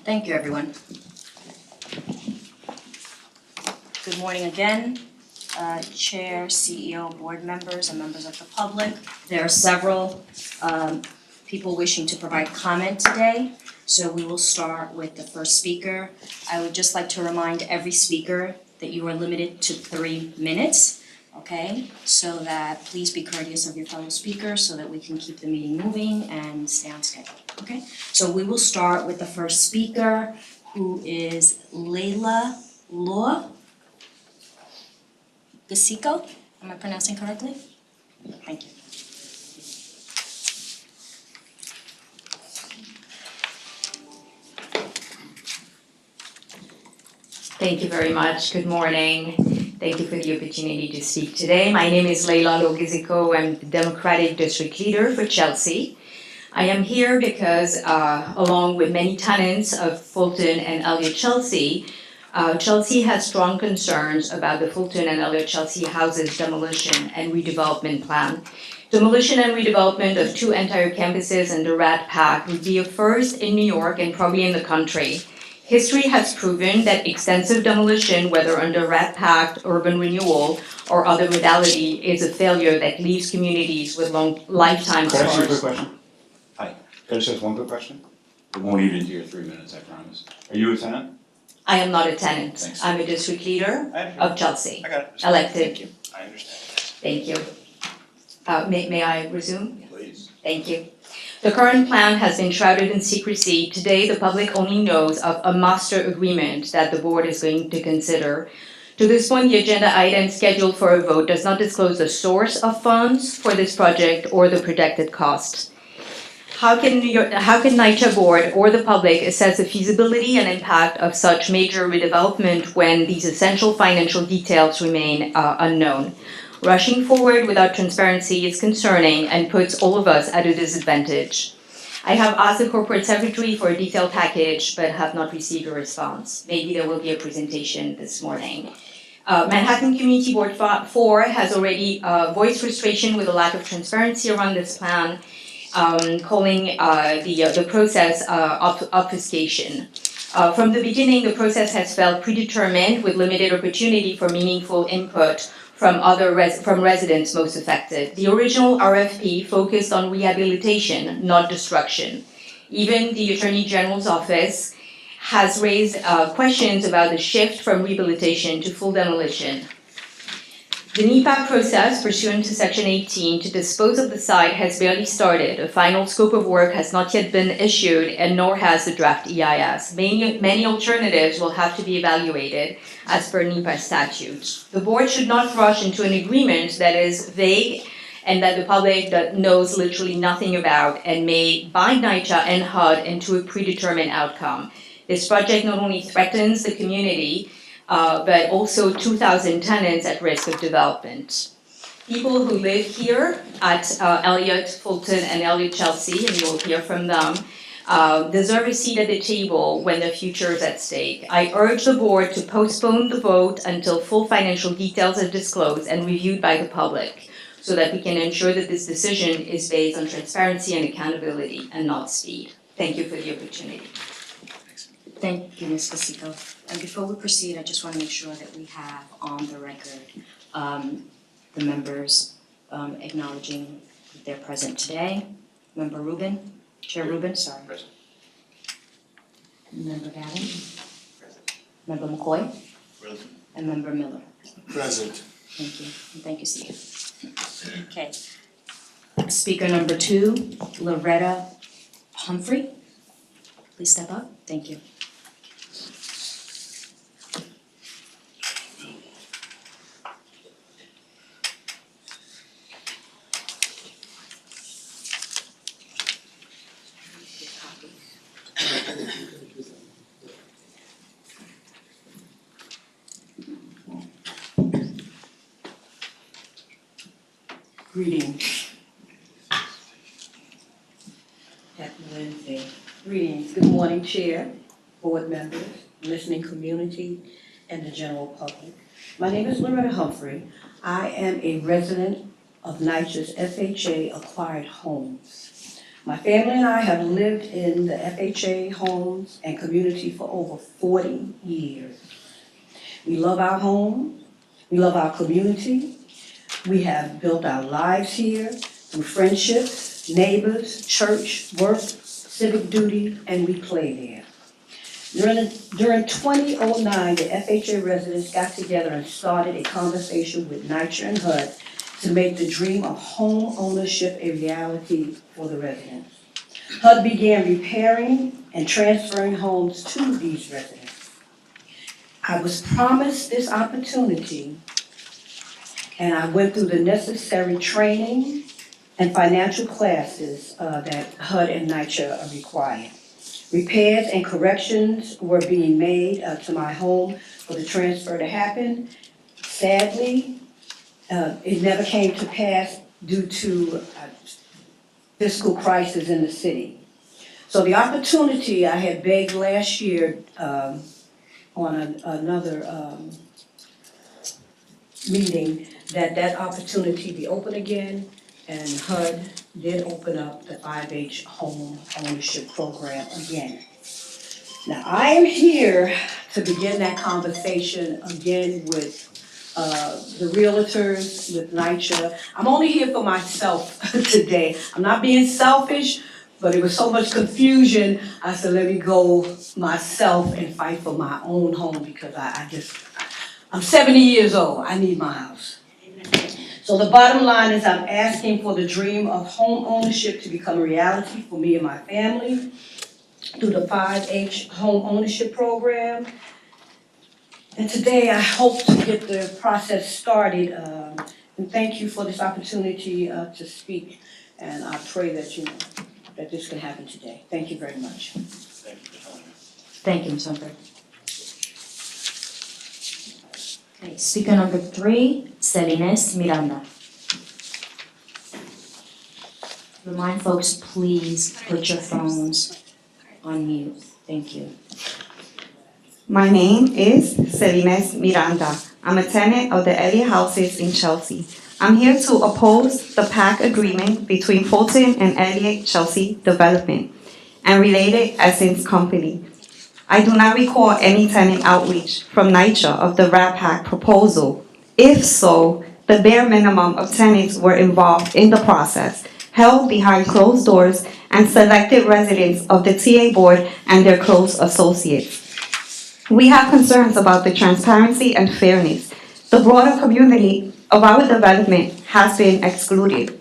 Thank you, everyone. Good morning again, Chair, CEO, board members, and members of the public. There are several people wishing to provide comment today, so we will start with the first speaker. I would just like to remind every speaker that you are limited to 3 minutes, okay? So that please be courteous of your fellow speakers so that we can keep the meeting moving and stay on schedule, okay? So we will start with the first speaker, who is Leila LoGizo. Am I pronouncing correctly? Thank you. Thank you very much. Good morning. Thank you for the opportunity to speak today. My name is Leila LoGizo. I'm the Democratic District Leader for Chelsea. I am here because, along with many tenants of Fulton and Elliott Chelsea, Chelsea has strong concerns about the Fulton and Elliott Chelsea houses demolition and redevelopment plan. Demolition and redevelopment of 2 entire campuses in the Rat Pack would be a first in New York and probably in the country. History has proven that extensive demolition, whether under Rat Pact, urban renewal, or other modality, is a failure that leaves communities with long lifetime Can I ask you a quick scars. question? Hi, can I just ask one quick question? It won't eat into your 3 minutes, I promise. Are you a tenant? I am not a tenant. Thanks. I'm a district leader I understand. of Chelsea. I got it. Elected. Thank you. I understand. Thank you. May I resume? Please. Thank you. The current plan has been shrouded in secrecy. Today, the public only knows of a master agreement that the board is going to consider. To this point, the agenda item scheduled for a vote does not disclose the source of funds for this project or the projected costs. How can NYCHA board or the public assess the feasibility and impact of such major redevelopment when these essential financial details remain unknown? Rushing forward without transparency is concerning and puts all of us at a disadvantage. I have asked the corporate secretary for a detailed package, but have not received a response. Maybe there will be a presentation this morning. Manhattan Community Board 4 has already voiced frustration with the lack of transparency around this plan, calling the process obfuscation. From the beginning, the process has felt predetermined with limited opportunity for meaningful input from residents most affected. The original RFP focused on rehabilitation, not destruction. Even the Attorney General's office has raised questions about the shift from rehabilitation to full demolition. The NEPA process pursuant to Section 18 to dispose of the site has barely started. A final scope of work has not yet been issued, and nor has the draft EIS. Many alternatives will have to be evaluated as per NEPA statute. The board should not rush into an agreement that is vague and that the public knows literally nothing about and may bind NYCHA and HUD into a predetermined outcome. This project not only threatens the community, but also 2,000 tenants at risk of development. People who live here at Elliott, Fulton, and Elliott Chelsea, and you will hear from them, deserve a seat at the table when the future is at stake. I urge the board to postpone the vote until full financial details are disclosed and reviewed by the public, so that we can ensure that this decision is based on transparency and accountability and not speed. Thank you for the opportunity. Thank you, Ms. LoGizo. And before we proceed, I just want to make sure that we have on the record the members acknowledging that they're present today. Member Rubin, Chair Rubin, sorry. Present. Member Gavin. Member McCoy. Present. And Member Miller. Present. Thank you, and thank you, Steve. Okay. Speaker number 2, Letta Humphrey. Please step up. Thank you. Greetings. Happy Wednesday. Greetings. Good morning, Chair, board members, listening community, and the general public. My name is Letta Humphrey. I am a resident of NYCHA's FHA acquired homes. My family and I have lived in the FHA homes and community for over 40 years. We love our home, we love our community. We have built our lives here through friendships, neighbors, church, work, civic duty, and we play there. During 2009, the FHA residents got together and started a conversation with NYCHA and HUD to make the dream of home ownership a reality for the residents. HUD began repairing and transferring homes to these residents. I was promised this opportunity, and I went through the necessary training and financial classes that HUD and NYCHA required. Repairs and corrections were being made to my home for the transfer to happen. Sadly, it never came to pass due to fiscal crisis in the city. So the opportunity I had begged last year on another meeting, that opportunity be open again, and HUD did open up the 5H home ownership program again. Now, I am here to begin that conversation again with the realtors, with NYCHA. I'm only here for myself today. I'm not being selfish, but it was so much confusion. I said, let me go myself and fight for my own home because I'm 70 years old. I need my house. So the bottom line is I'm asking for the dream of home ownership to become a reality for me and my family through the 5H home ownership program. And today I hope to get the process started. And thank you for this opportunity to speak. And I pray that that this can happen today. Thank you very much. Thank you for telling me. Thank you, Ms. Humphrey. Okay, speaker number 3, Celines Miranda. Remind folks, please put your phones on mute. Thank you. My name is Celines Miranda. I'm a tenant of the Elliott Houses in Chelsea. I'm here to oppose the PAC agreement between Fulton and Elliott Chelsea Development and related Essence Company. I do not recall any tenant outreach from NYCHA of the RAPAC proposal. If so, the bare minimum of tenants were involved in the process, held behind closed doors, and selected residents of the TA board and their close associates. We have concerns about the transparency and fairness. The broader community of our development has been excluded.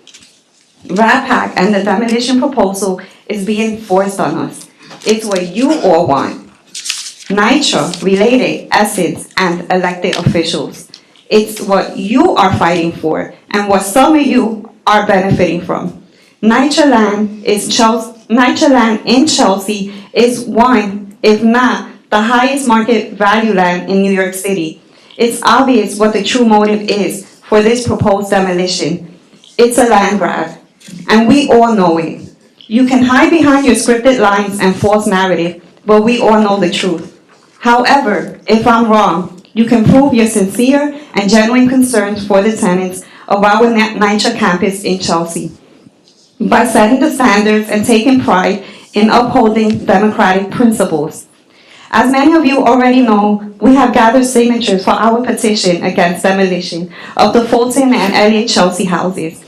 RAPAC and the demolition proposal is being forced on us. It's what you all want. NYCHA, related, Essence, and elected officials. It's what you are fighting for and what some of you are benefiting from. NYCHA land in Chelsea is one, if not the highest market value land in New York City. It's obvious what the true motive is for this proposed demolition. It's a land grab, and we all know it. You can hide behind your scripted lines and false narrative, but we all know the truth. However, if I'm wrong, you can prove your sincere and genuine concerns for the tenants of our NYCHA campus in Chelsea by setting the standards and taking pride in upholding democratic principles. As many of you already know, we have gathered signatures for our petition against demolition of the Fulton and Elliott Chelsea houses.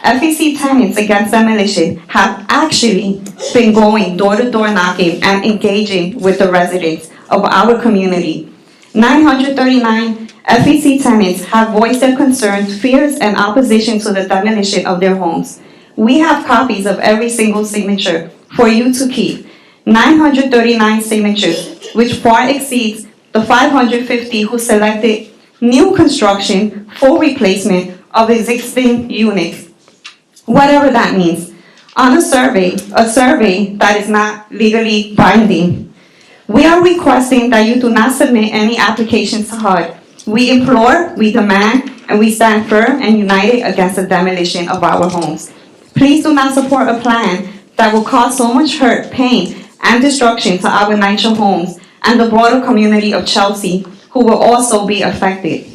FEC tenants against demolition have actually been going door-to-door knocking and engaging with the residents of our community. 939 FEC tenants have voiced their concerns, fears, and opposition to the demolition of their homes. We have copies of every single signature for you to keep. 939 signatures, which far exceeds the 550 who selected new construction, full replacement of existing units, whatever that means, on a survey that is not legally binding. We are requesting that you do not submit any applications to HUD. We implore, we demand, and we stand firm and united against the demolition of our homes. Please do not support a plan that will cause so much hurt, pain, and destruction to our NYCHA homes and the broader community of Chelsea, who will also be affected.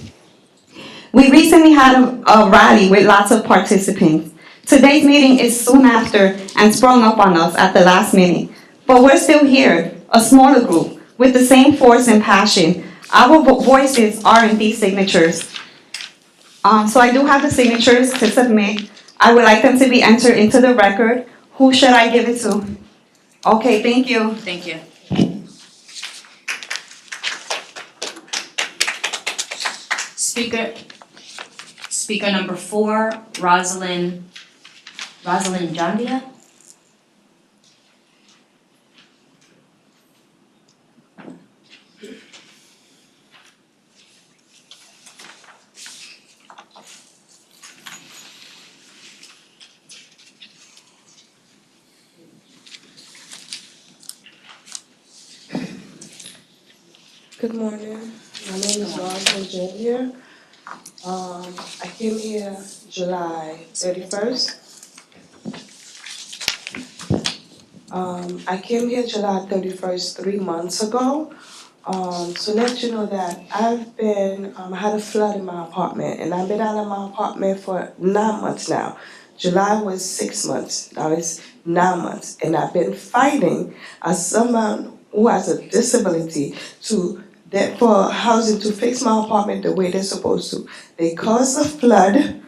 We recently had a rally with lots of participants. Today's meeting is soon after and sprung up on us at the last minute. But we're still here, a smaller group, with the same force and passion. Our voices are in these signatures. So I do have the signatures to submit. I would like them to be entered into the record. Who should I give it to? Okay, thank you. Thank you. Speaker number 4, RosalineJIA. Good morning. My name is RosalineJIA. I came here July 31st. I came here July 31st 3 months ago. So let you know that I had a flood in my apartment, and I've been out of my apartment for 9 months now. July was 6 months, now it's 9 months, and I've been fighting as someone who has a disability for housing to fix my apartment the way they're supposed to. They caused a flood,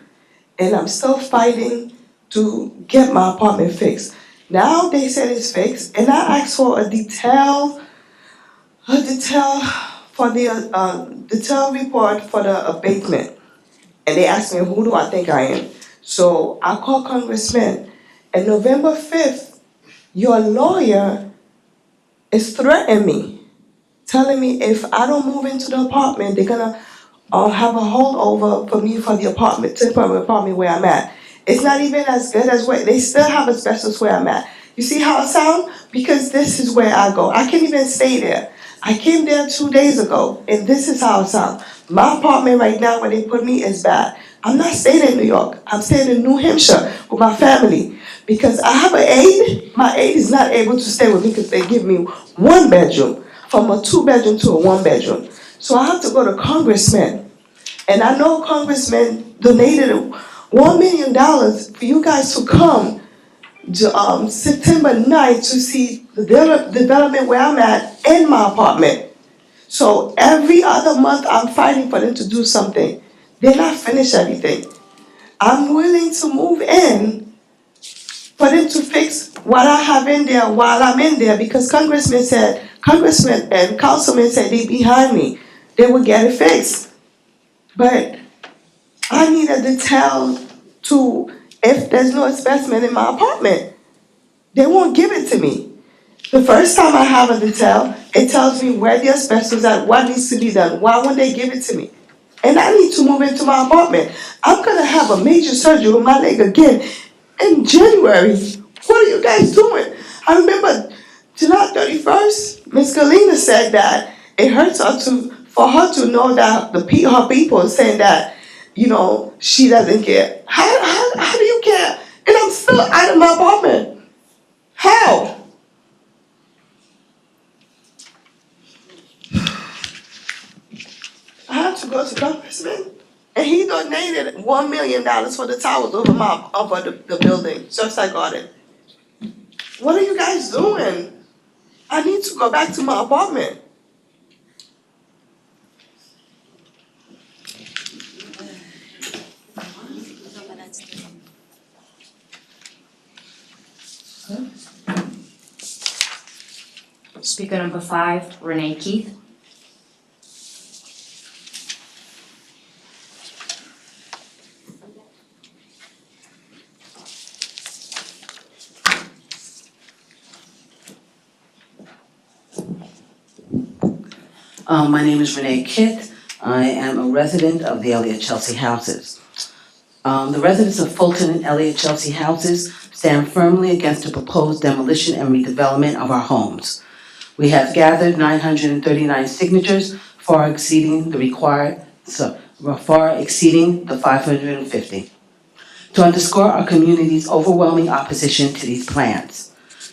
and I'm still fighting to get my apartment fixed. Now they said it's fixed, and I asked for a detailed report for the abatement. And they asked me, who do I think I am? So I called Congressman, and November 5th, your lawyer is threatening me, telling me if I don't move into the apartment, they're gonna have a holdover for me for the temporary apartment where I'm at. It's not even as good as where, they still have asbestos where I'm at. You see how it sounds? Because this is where I go. I can't even stay there. I came there 2 days ago, and this is how it sounds. My apartment right now, where they put me, is bad. I'm not staying in New York. I'm staying in New Hampshire with my family. Because I have an aide. My aide is not able to stay with me because they give me 1 bedroom. From a 2-bedroom to a 1-bedroom. So I have to go to Congressman. And I know Congressman donated $1 million for you guys to come to, September 9th to see the development where I'm at in my apartment. So every other month I'm fighting for them to do something. They're not finished everything. I'm willing to move in for them to fix what I have in there while I'm in there, because Congressman and councilman said they behind me. They will get it fixed. But I need a detail to, if there's no asbestos in my apartment, they won't give it to me. The first time I have a detail, it tells me where the asbestos is at, what needs to be done. Why won't they give it to me? And I need to move into my apartment. I'm gonna have a major surgery with my leg again in January. What are you guys doing? I remember July 31st, Ms. Galina said that it hurts her for her to know that her people are saying that, she doesn't care. How do you care? And I'm still out of my apartment. How? I have to go to Congressman, and he donated $1 million for the towers over the building, Surfside Garden. What are you guys doing? I need to go back to my apartment. Speaker number 5, Renee K. My name is Renee K. I am a resident of the Elliott Chelsea houses. The residents of Fulton and Elliott Chelsea houses stand firmly against the proposed demolition and redevelopment of our homes. We have gathered 939 signatures, far exceeding the 550. To underscore our community's overwhelming opposition to these plans,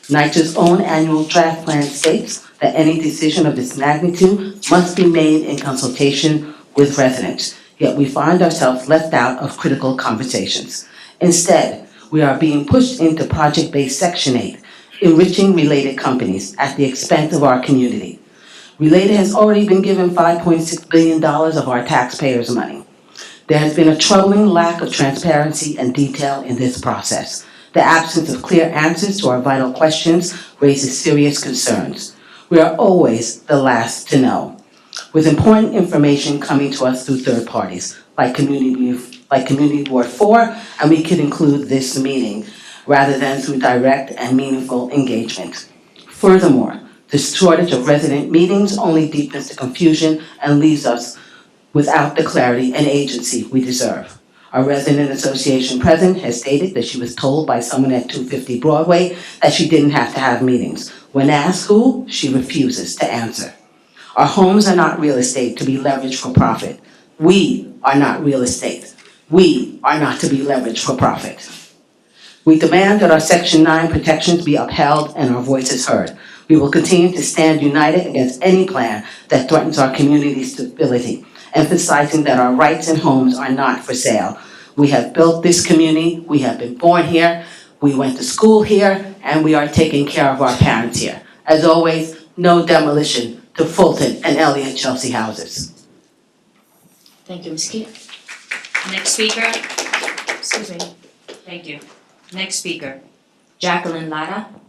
NYCHA's own annual draft plan states that any decision of this magnitude must be made in consultation with residents, yet we find ourselves left out of critical conversations. Instead, We are being pushed into project-based Section 8, enriching related companies at the expense of our community. Related has already been given $5.6 billion of our taxpayers' money. There has been a troubling lack of transparency and detail in this process. The absence of clear answers to our vital questions raises serious concerns. We are always the last to know, with important information coming to us through third parties, like Community Board 4, and we could include this meeting, rather than through direct and meaningful engagement. Furthermore, the shortage of resident meetings only deepens the confusion and leaves us without the clarity and agency we deserve. Our resident association president has stated that she was told by someone at 250 Broadway that she didn't have to have meetings. When asked who, she refuses to answer. Our homes are not real estate to be leveraged for profit. We are not real estate. We are not to be leveraged for profit. We demand that our Section 9 protections be upheld and our voices heard. We will continue to stand united against any plan that threatens our community's stability, emphasizing that our rights and homes are not for sale. We have built this community, we have been born here, we went to school here, and we are taking care of our parents here. As always, no demolition to Fulton and Elliott Chelsea houses. Thank you, Ms. Keith. Next speaker, excuse me, thank you. Next speaker, Jacqueline L.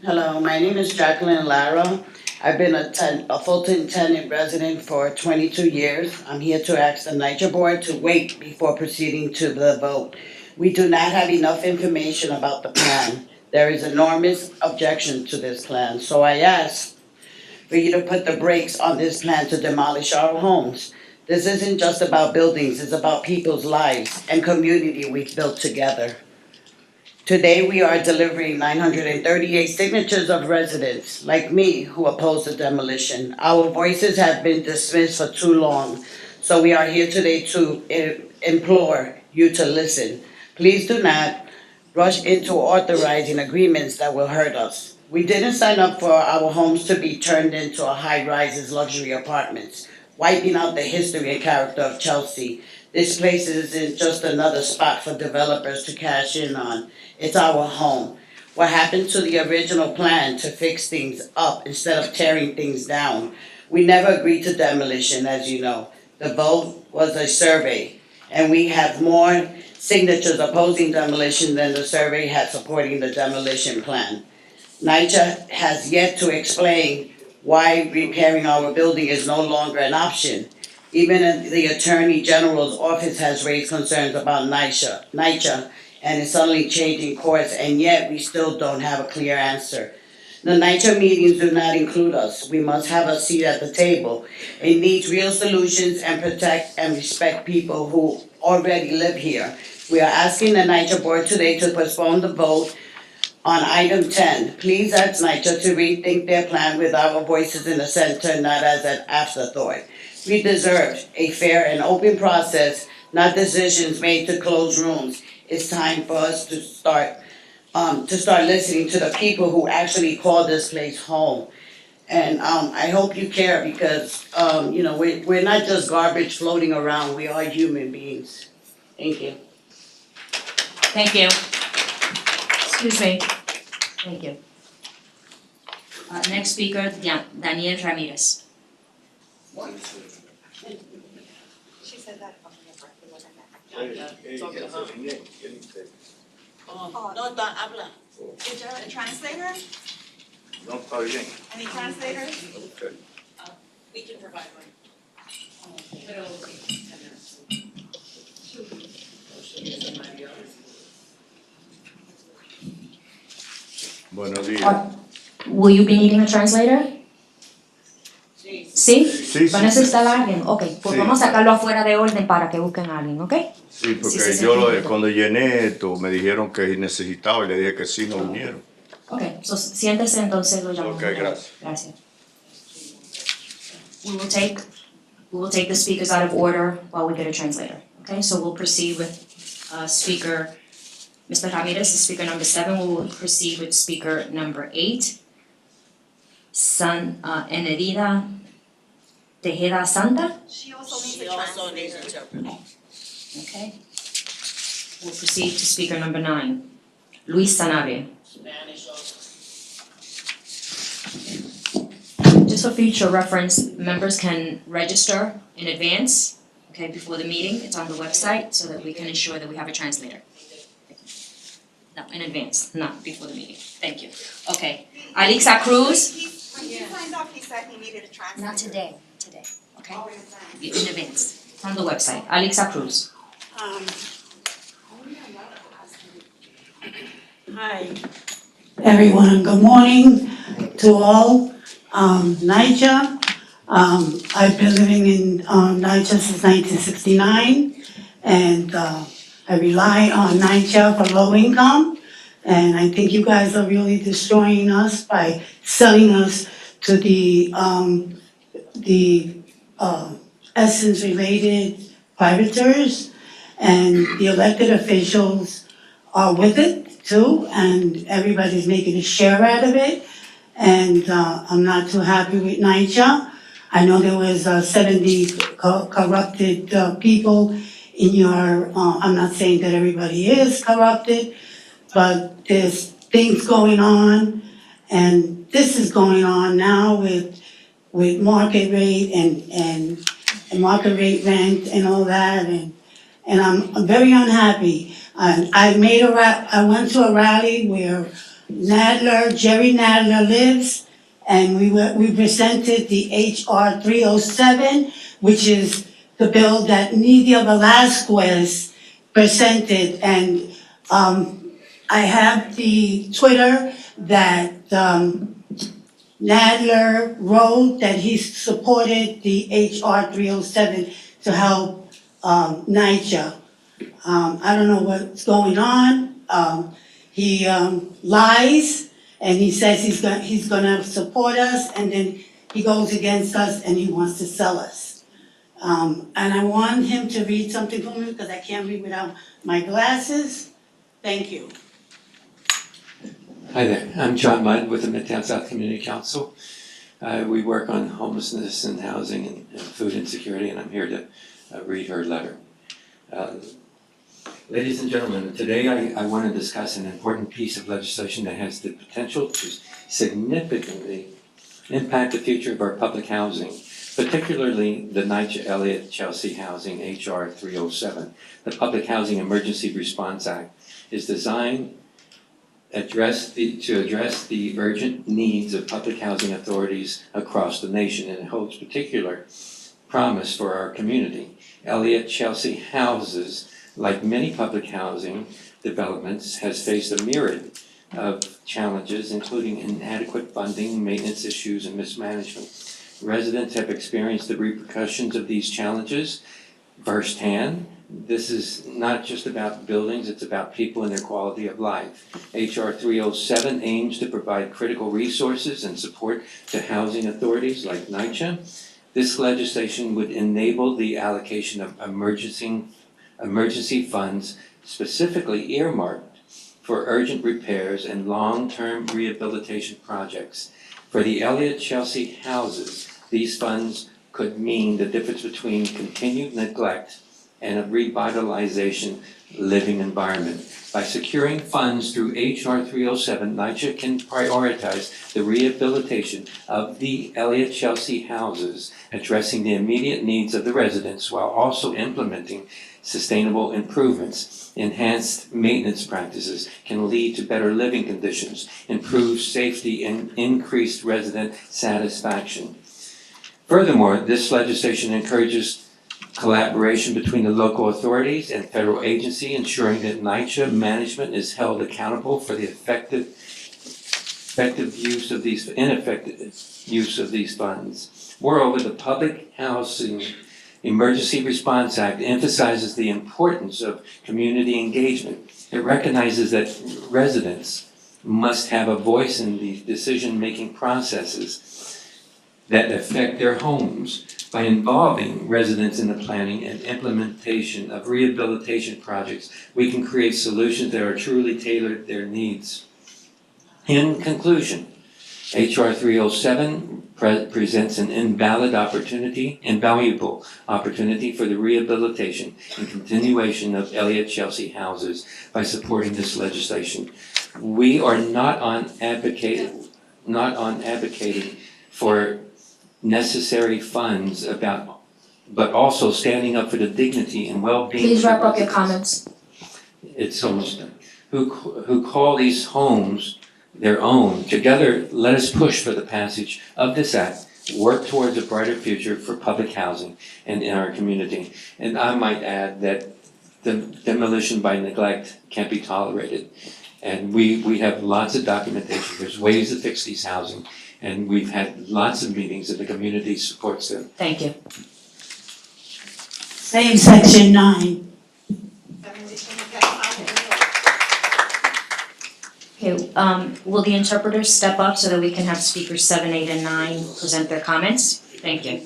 Hello, my name is Jacqueline L. I've been a Fulton tenant resident for 22 years. I'm here to ask the NYCHA board to wait before proceeding to the vote. We do not have enough information about the plan. There is enormous objection to this plan, so I ask for you to put the brakes on this plan to demolish our homes. This isn't just about buildings, it's about people's lives and community we've built together. Today, we are delivering 938 signatures of residents like me who oppose the demolition. Our voices have been dismissed for too long, so we are here today to implore you to listen. Please do not rush into authorizing agreements that will hurt us. We didn't sign up for our homes to be turned into high-rises luxury apartments, wiping out the history and character of Chelsea. This place isn't just another spot for developers to cash in on. It's our home. What happened to the original plan to fix things up instead of tearing things down? We never agreed to demolition, as you know. The vote was a survey, and we have more signatures opposing demolition than the survey had supporting the demolition plan. NYCHA has yet to explain why repairing our building is no longer an option. Even the Attorney General's office has raised concerns about NYCHA, and it's suddenly changing course, and yet we still don't have a clear answer. The NYCHA meetings do not include us. We must have a seat at the table. It needs real solutions and protect and respect people who already live here. We are asking the NYCHA board today to postpone the vote on item 10. Please ask NYCHA to rethink their plan with our voices in the center, not as an afterthought. We deserve a fair and open process, not decisions made to close rooms. It's time for us to start listening to the people who actually call this place home. And I hope you care because we're not just garbage floating around. We are human beings. Thank you. Thank you. Excuse me. Thank you. Next speaker, Danel Ramirez. She said that on the record, it wasn't that. No, habla. Is there a translator? No, está bien. Any translators? Okay. We can provide one. Buenos días. Will you be needing a translator? ¿Sí? Sí, ¿Va a necesitar a alguien? Ok, pues Sí. vamos a sacarlo afuera de orden para que busquen a alguien, ¿ok? Sí, porque Sí, sí, yo sí. cuando llené esto me dijeron que necesitaba y le dije que sí, no vinieron. Ok, so, siéntese entonces, lo llamamos. Ok, gracias. Gracias. We will take the speakers out of order while we get a translator. Okay, so we'll proceed with speaker Mr. Ramirez is speaker number 7. We will proceed with speaker number 8. Enerida Tejeda Santa. She also needs a translator. Okay. We'll proceed to speaker number 9. Luis Sanabria. Just for future reference, members can register in advance, okay, before the meeting. It's on the website so that we can ensure that we have a translator. No, in advance, not before the meeting. Thank you. Okay. Alixa Cruz. When he signed up, he said he needed a translator. Not today, okay? Oh, in advance. In advance. It's on the website. Alixa Cruz. Hi, everyone. Good morning to all. NYCHA. I've been living in NYCHA since 1969, and I rely on NYCHA for low income. And I think you guys are really destroying us by selling us to the Essence-related privators, and the elected officials are with it too, and everybody's making a share out of it. And I'm not too happy with NYCHA. I know there was 70 corrupted people in your, I'm not saying that everybody is corrupted, but there's things going on, and this is going on now with market rate and market rate rent and all that, and I'm very unhappy. I went to a rally where Jerry Nadler lives, and we presented the HR 307, which is the bill that Nidia Velazquez presented, and I have the Twitter that Nadler wrote that he supported the HR 307 to help NYCHA. I don't know what's going on. He lies, and he says he's gonna support us, and then he goes against us and he wants to sell us. And I want him to read something for me because I can't read without my glasses. Thank you. Hi there, I'm John Mudd with the Midtown South Community Council. We work on homelessness and housing and food insecurity, and I'm here to read her letter. Ladies and gentlemen, today I want to discuss an important piece of legislation that has the potential to significantly impact the future of our public housing, particularly the NYCHA Elliott Chelsea Housing HR 307. The Public Housing Emergency Response Act is designed to address the urgent needs of public housing authorities across the nation, and it holds particular promise for our community. Elliott Chelsea Houses, like many public housing developments, has faced a myriad of challenges, including inadequate funding, maintenance issues, and mismanagement. Residents have experienced the repercussions of these challenges firsthand. This is not just about buildings, it's about people and their quality of life. HR 307 aims to provide critical resources and support to housing authorities like NYCHA. This legislation would enable the allocation of emergency funds specifically earmarked for urgent repairs and long-term rehabilitation projects. For the Elliott Chelsea houses, these funds could mean the difference between continued neglect and a revitalization living environment. By securing funds through HR 307, NYCHA can prioritize the rehabilitation of the Elliott Chelsea houses, addressing the immediate needs of the residents while also implementing sustainable improvements. Enhanced maintenance practices can lead to better living conditions, improved safety, and increased resident satisfaction. Furthermore, this legislation encourages collaboration between the local authorities and federal agency, ensuring that NYCHA management is held accountable for the ineffective use of these funds. Moreover, the Public Housing Emergency Response Act emphasizes the importance of community engagement. It recognizes that residents must have a voice in the decision-making processes that affect their homes. By involving residents in the planning and implementation of rehabilitation projects, we can create solutions that are truly tailored to their needs. In conclusion, HR 307 presents an invaluable opportunity for the rehabilitation and continuation of Elliott Chelsea houses by supporting this legislation. We are not on advocating for necessary funds but also standing up for the dignity and well-being. Please of wrap up your residents. comments. It's almost done. Who call these homes their own. Together, let us push for the passage of this act, work towards a brighter future for public housing and in our community. And I might add that the demolition by neglect can't be tolerated. And we have lots of documentation. There's ways to fix these housing. And we've had lots of meetings and the community supports them. Thank you. Same section 9. Okay, will the interpreters step up so that we can have speakers 7, 8, and 9 present their comments? Thank you.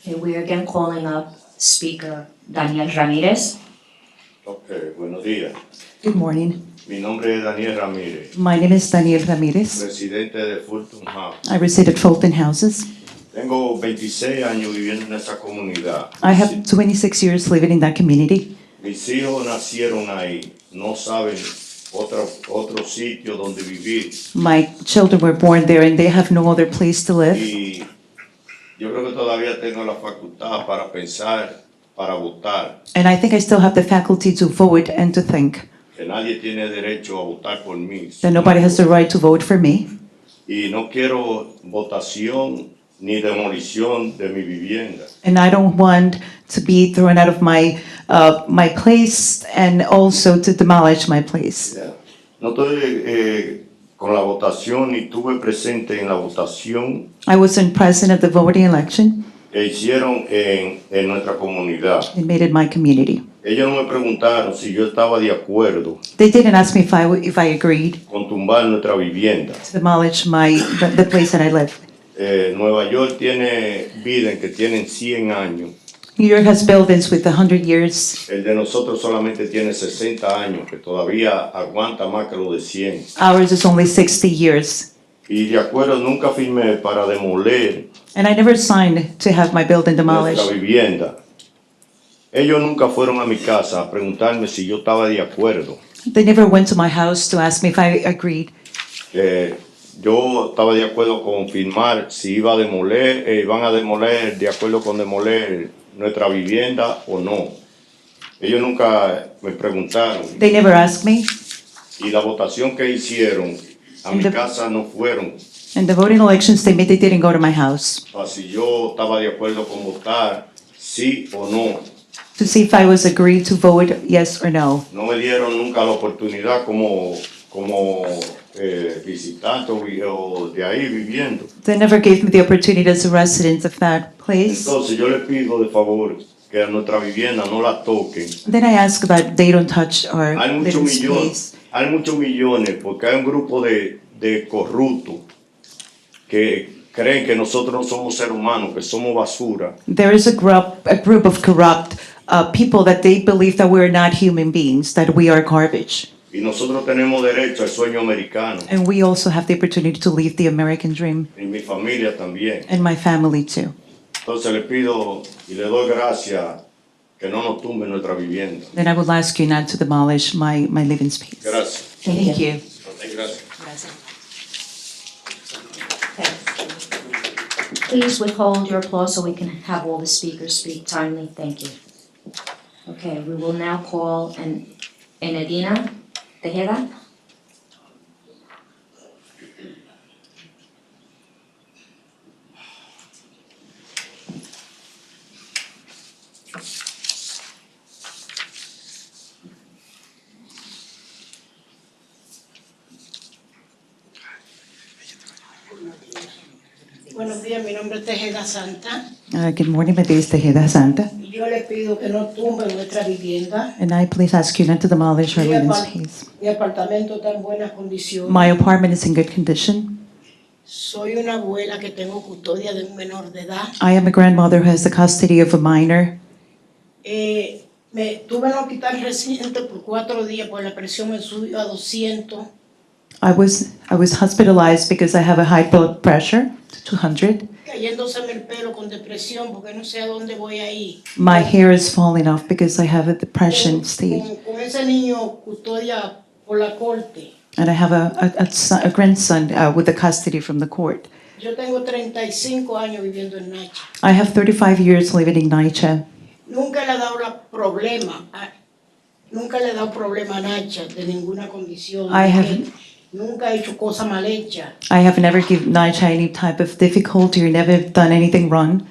Okay, we are again calling up speaker Daniel Ramirez. Okay, buenos días. Good morning. Mi nombre es Daniel Ramírez, My name is Daniel Ramirez. residente de Fulton House. I reside at Fulton Houses. Tengo 26 años viviendo en esa comunidad. I have 26 years living in that community. Mis hijos nacieron ahí, no saben otro sitio donde vivir. My children were born there and they have no other place to live. Y yo creo que todavía tengo la facultad para pensar, para votar. And I think I still have the faculty to vote and to think Que nadie tiene derecho a votar por mí. that nobody has the right to vote for me. Y no quiero votación ni demolición de mi vivienda. And I don't want to be thrown out of my place and also to demolish my place. Yeah. No estoy con la votación ni estuve presente en la votación I wasn't present at the voting election. que hicieron en nuestra comunidad. It made it my community. Ellos no me preguntaron si yo estaba de acuerdo They didn't ask me if I agreed con tumbar nuestra vivienda. to demolish the place that I live. Nueva York tiene vidas que tienen 100 años. New York has buildings with 100 years. El de nosotros solamente tiene 60 años, que todavía aguanta más que lo de 100. Ours is only 60 years. Y de acuerdo, nunca firmé para demoler And I never signed to have my building demolished. nuestra vivienda. Ellos nunca fueron a mi casa a preguntarme si yo estaba de acuerdo. They never went to my house to ask me if I agreed. Yo estaba de acuerdo con firmar si iba a demoler, iban a demoler, de acuerdo con demoler nuestra vivienda o no. Ellos nunca me preguntaron. They never asked me. Y la votación que hicieron a mi casa no fueron. And the voting elections they made, they didn't go to my house Si yo estaba de acuerdo con votar sí o no. to see if I was agreed to vote yes or no. No me dieron nunca la oportunidad como visitante o de ahí viviendo. They never gave me the opportunity as a resident of that place. Entonces yo le pido de favor que a nuestra vivienda no la toquen. Then I ask about they don't touch our Hay muchos living millones, space. hay muchos millones porque hay un grupo de corruptos que creen que nosotros no somos seres humanos, que somos basura. There is a group of corrupt people that they believe that we're not human beings, that we are garbage. Y nosotros tenemos derecho al sueño americano. And we also have the opportunity to live the American dream, Y mi familia también. and my family too. Entonces le pido y le doy gracias que no nos tumben nuestra vivienda. Then I would ask you not to demolish my living space. Gracias. Thank you. Gracias. Please withhold your applause so we can have all the speakers speak timely. Thank you. Okay, we will now call Enedina Tejeda. días, mi nombre es Tejeda Santa. Good morning, my name is Tejeda Santa, Yo le pido que no tumben nuestra vivienda. and I please ask you not to demolish our Mi residence apart- piece. Mi apartamento está en buenas condiciones. My apartment is in good condition. Soy una abuela que tengo custodia de un menor de edad. I am a grandmother who has the custody of a minor. Me tuve en el hospital reciente por 4 días porque la presión me subió a 200. I was hospitalized because I have a high blood pressure, 200. Cayéndoseme el pelo con depresión porque no sé a dónde voy a ir. My hair is falling off because I have a depression stage. Con ese niño custodia por la corte. And I have a grandson with the custody from the court. Yo tengo 35 años viviendo en Nacha. I have 35 years living in NYCHA. Nunca le he dado nunca le he dado problema a Nacha de ninguna condición. Nunca he hecho cosa mal hecha. I have never given NYCHA any type of difficulty or never done anything wrong.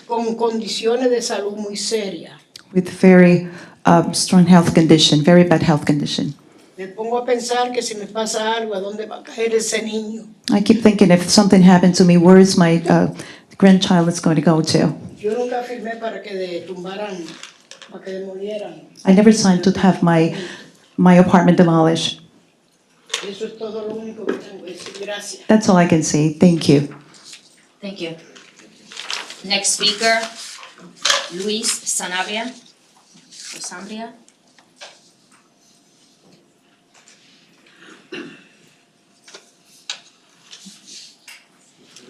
Con condiciones de salud muy serias. With very strong health condition, very bad health condition. Me pongo a pensar que si me pasa algo, ¿a dónde va a caer ese niño? I keep thinking if something happened to me, where is my grandchild is going to go to? Yo nunca firmé para que tumbaran, para que demolieran. I never signed to have my apartment demolished. Eso es todo lo único que tengo que decir. Gracias. That's all I can say. Thank you. Thank you. Next speaker, Luis Sanabria. Sambria.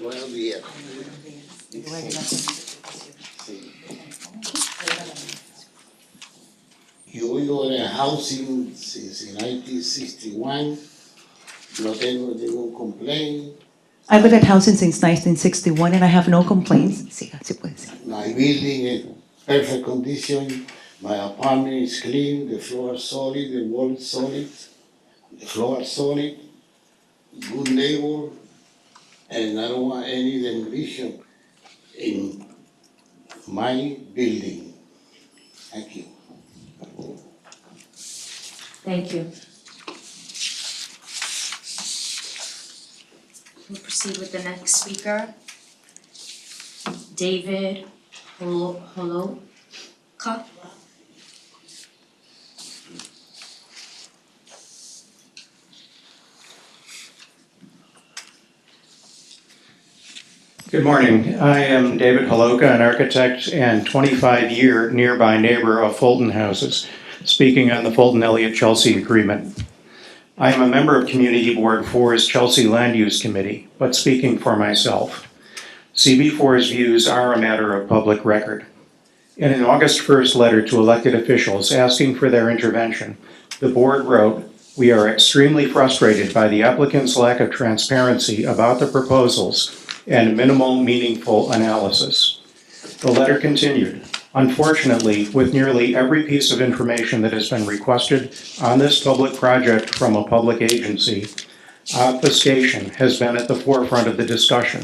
Buenos días. Yo vivo en el housing since 1961. No tengo ningún complaint. I live at housing since 1961 and I have no complaints. Sí, así puede ser. My building is perfect condition. My apartment is clean. The floor is solid. The wall is solid. The floor is solid. Good neighbor. And I don't want any demolition in my building. Thank you. Thank you. We'll proceed with the next speaker, David Holoka. Good morning. I am David Holoka, an architect and 25-year nearby neighbor of Fulton Houses, speaking on the Fulton-Elliott-Chelsea Agreement. I am a member of Community Board 4's Chelsea Land Use Committee, but speaking for myself. CB4's views are a matter of public record. In an August 1st letter to elected officials asking for their intervention, the board wrote, "We are extremely frustrated by the applicant's lack of transparency about the proposals and minimal meaningful analysis." The letter continued, "Unfortunately, with nearly every piece of information that has been requested on this public project from a public agency, obfuscation has been at the forefront of the discussion.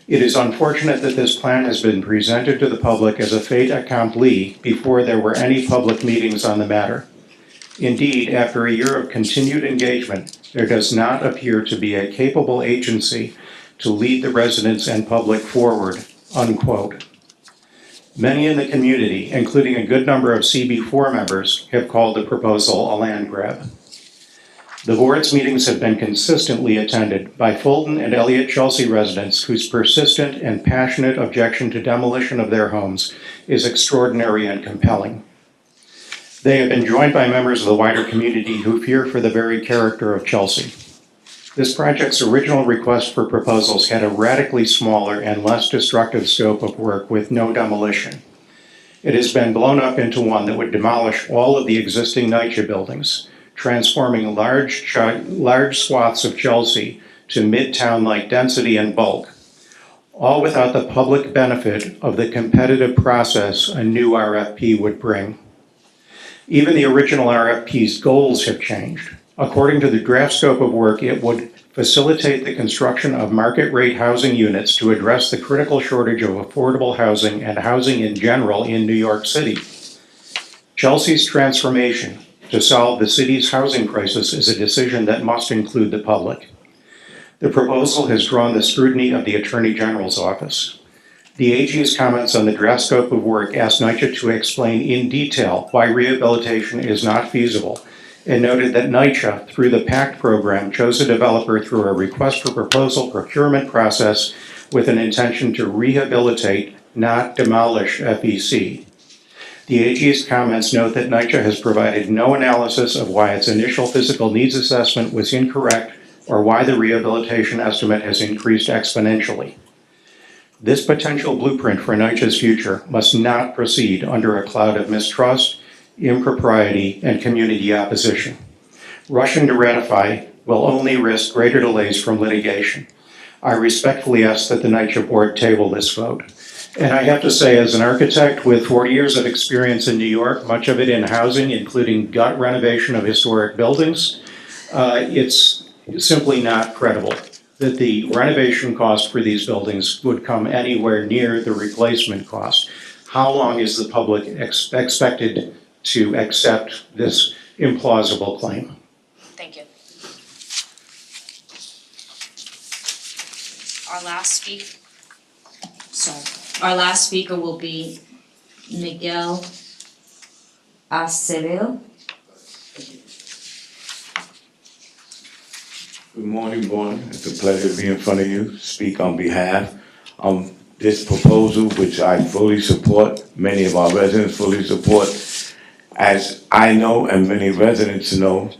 It is unfortunate that this plan has been presented to the public as a fait accompli before there were any public meetings on the matter. Indeed, after a year of continued engagement, there does not appear to be a capable agency to lead the residents and public forward," unquote. Many in the community, including a good number of CB4 members, have called the proposal a land grab. The board's meetings have been consistently attended by Fulton and Elliott-Chelsea residents whose persistent and passionate objection to demolition of their homes is extraordinary and compelling. They have been joined by members of the wider community who fear for the very character of Chelsea. This project's original request for proposals had a radically smaller and less destructive scope of work with no demolition. It has been blown up into one that would demolish all of the existing NYCHA buildings, transforming large swaths of Chelsea to midtown-like density and bulk, all without the public benefit of the competitive process a new RFP would bring. Even the original RFP's goals have changed. According to the draft scope of work, it would facilitate the construction of market-rate housing units to address the critical shortage of affordable housing and housing in general in New York City. Chelsea's transformation to solve the city's housing crisis is a decision that must include the public. The proposal has drawn the scrutiny of the Attorney General's office. The AG's comments on the draft scope of work asked NYCHA to explain in detail why rehabilitation is not feasible, and noted that NYCHA, through the PACT program, chose a developer through a request for proposal procurement process with an intention to rehabilitate, not demolish FEC. The AG's comments note that NYCHA has provided no analysis of why its initial physical needs assessment was incorrect or why the rehabilitation estimate has increased exponentially. This potential blueprint for NYCHA's future must not proceed under a cloud of mistrust, impropriety, and community opposition. Rushing to ratify will only risk greater delays from litigation. I respectfully ask that the NYCHA board table this vote. And I have to say, as an architect with 40 years of experience in New York, much of it in housing, including gut renovation of historic buildings, it's simply not credible that the renovation cost for these buildings would come anywhere near the replacement cost. How long is the public expected to accept this implausible claim? Thank you. Our last speaker will be Miguel Acevedo. Good morning, board. It's a pleasure to be in front of you, speak on behalf of this proposal, which I fully support, many of our residents fully support. As I know and many residents know,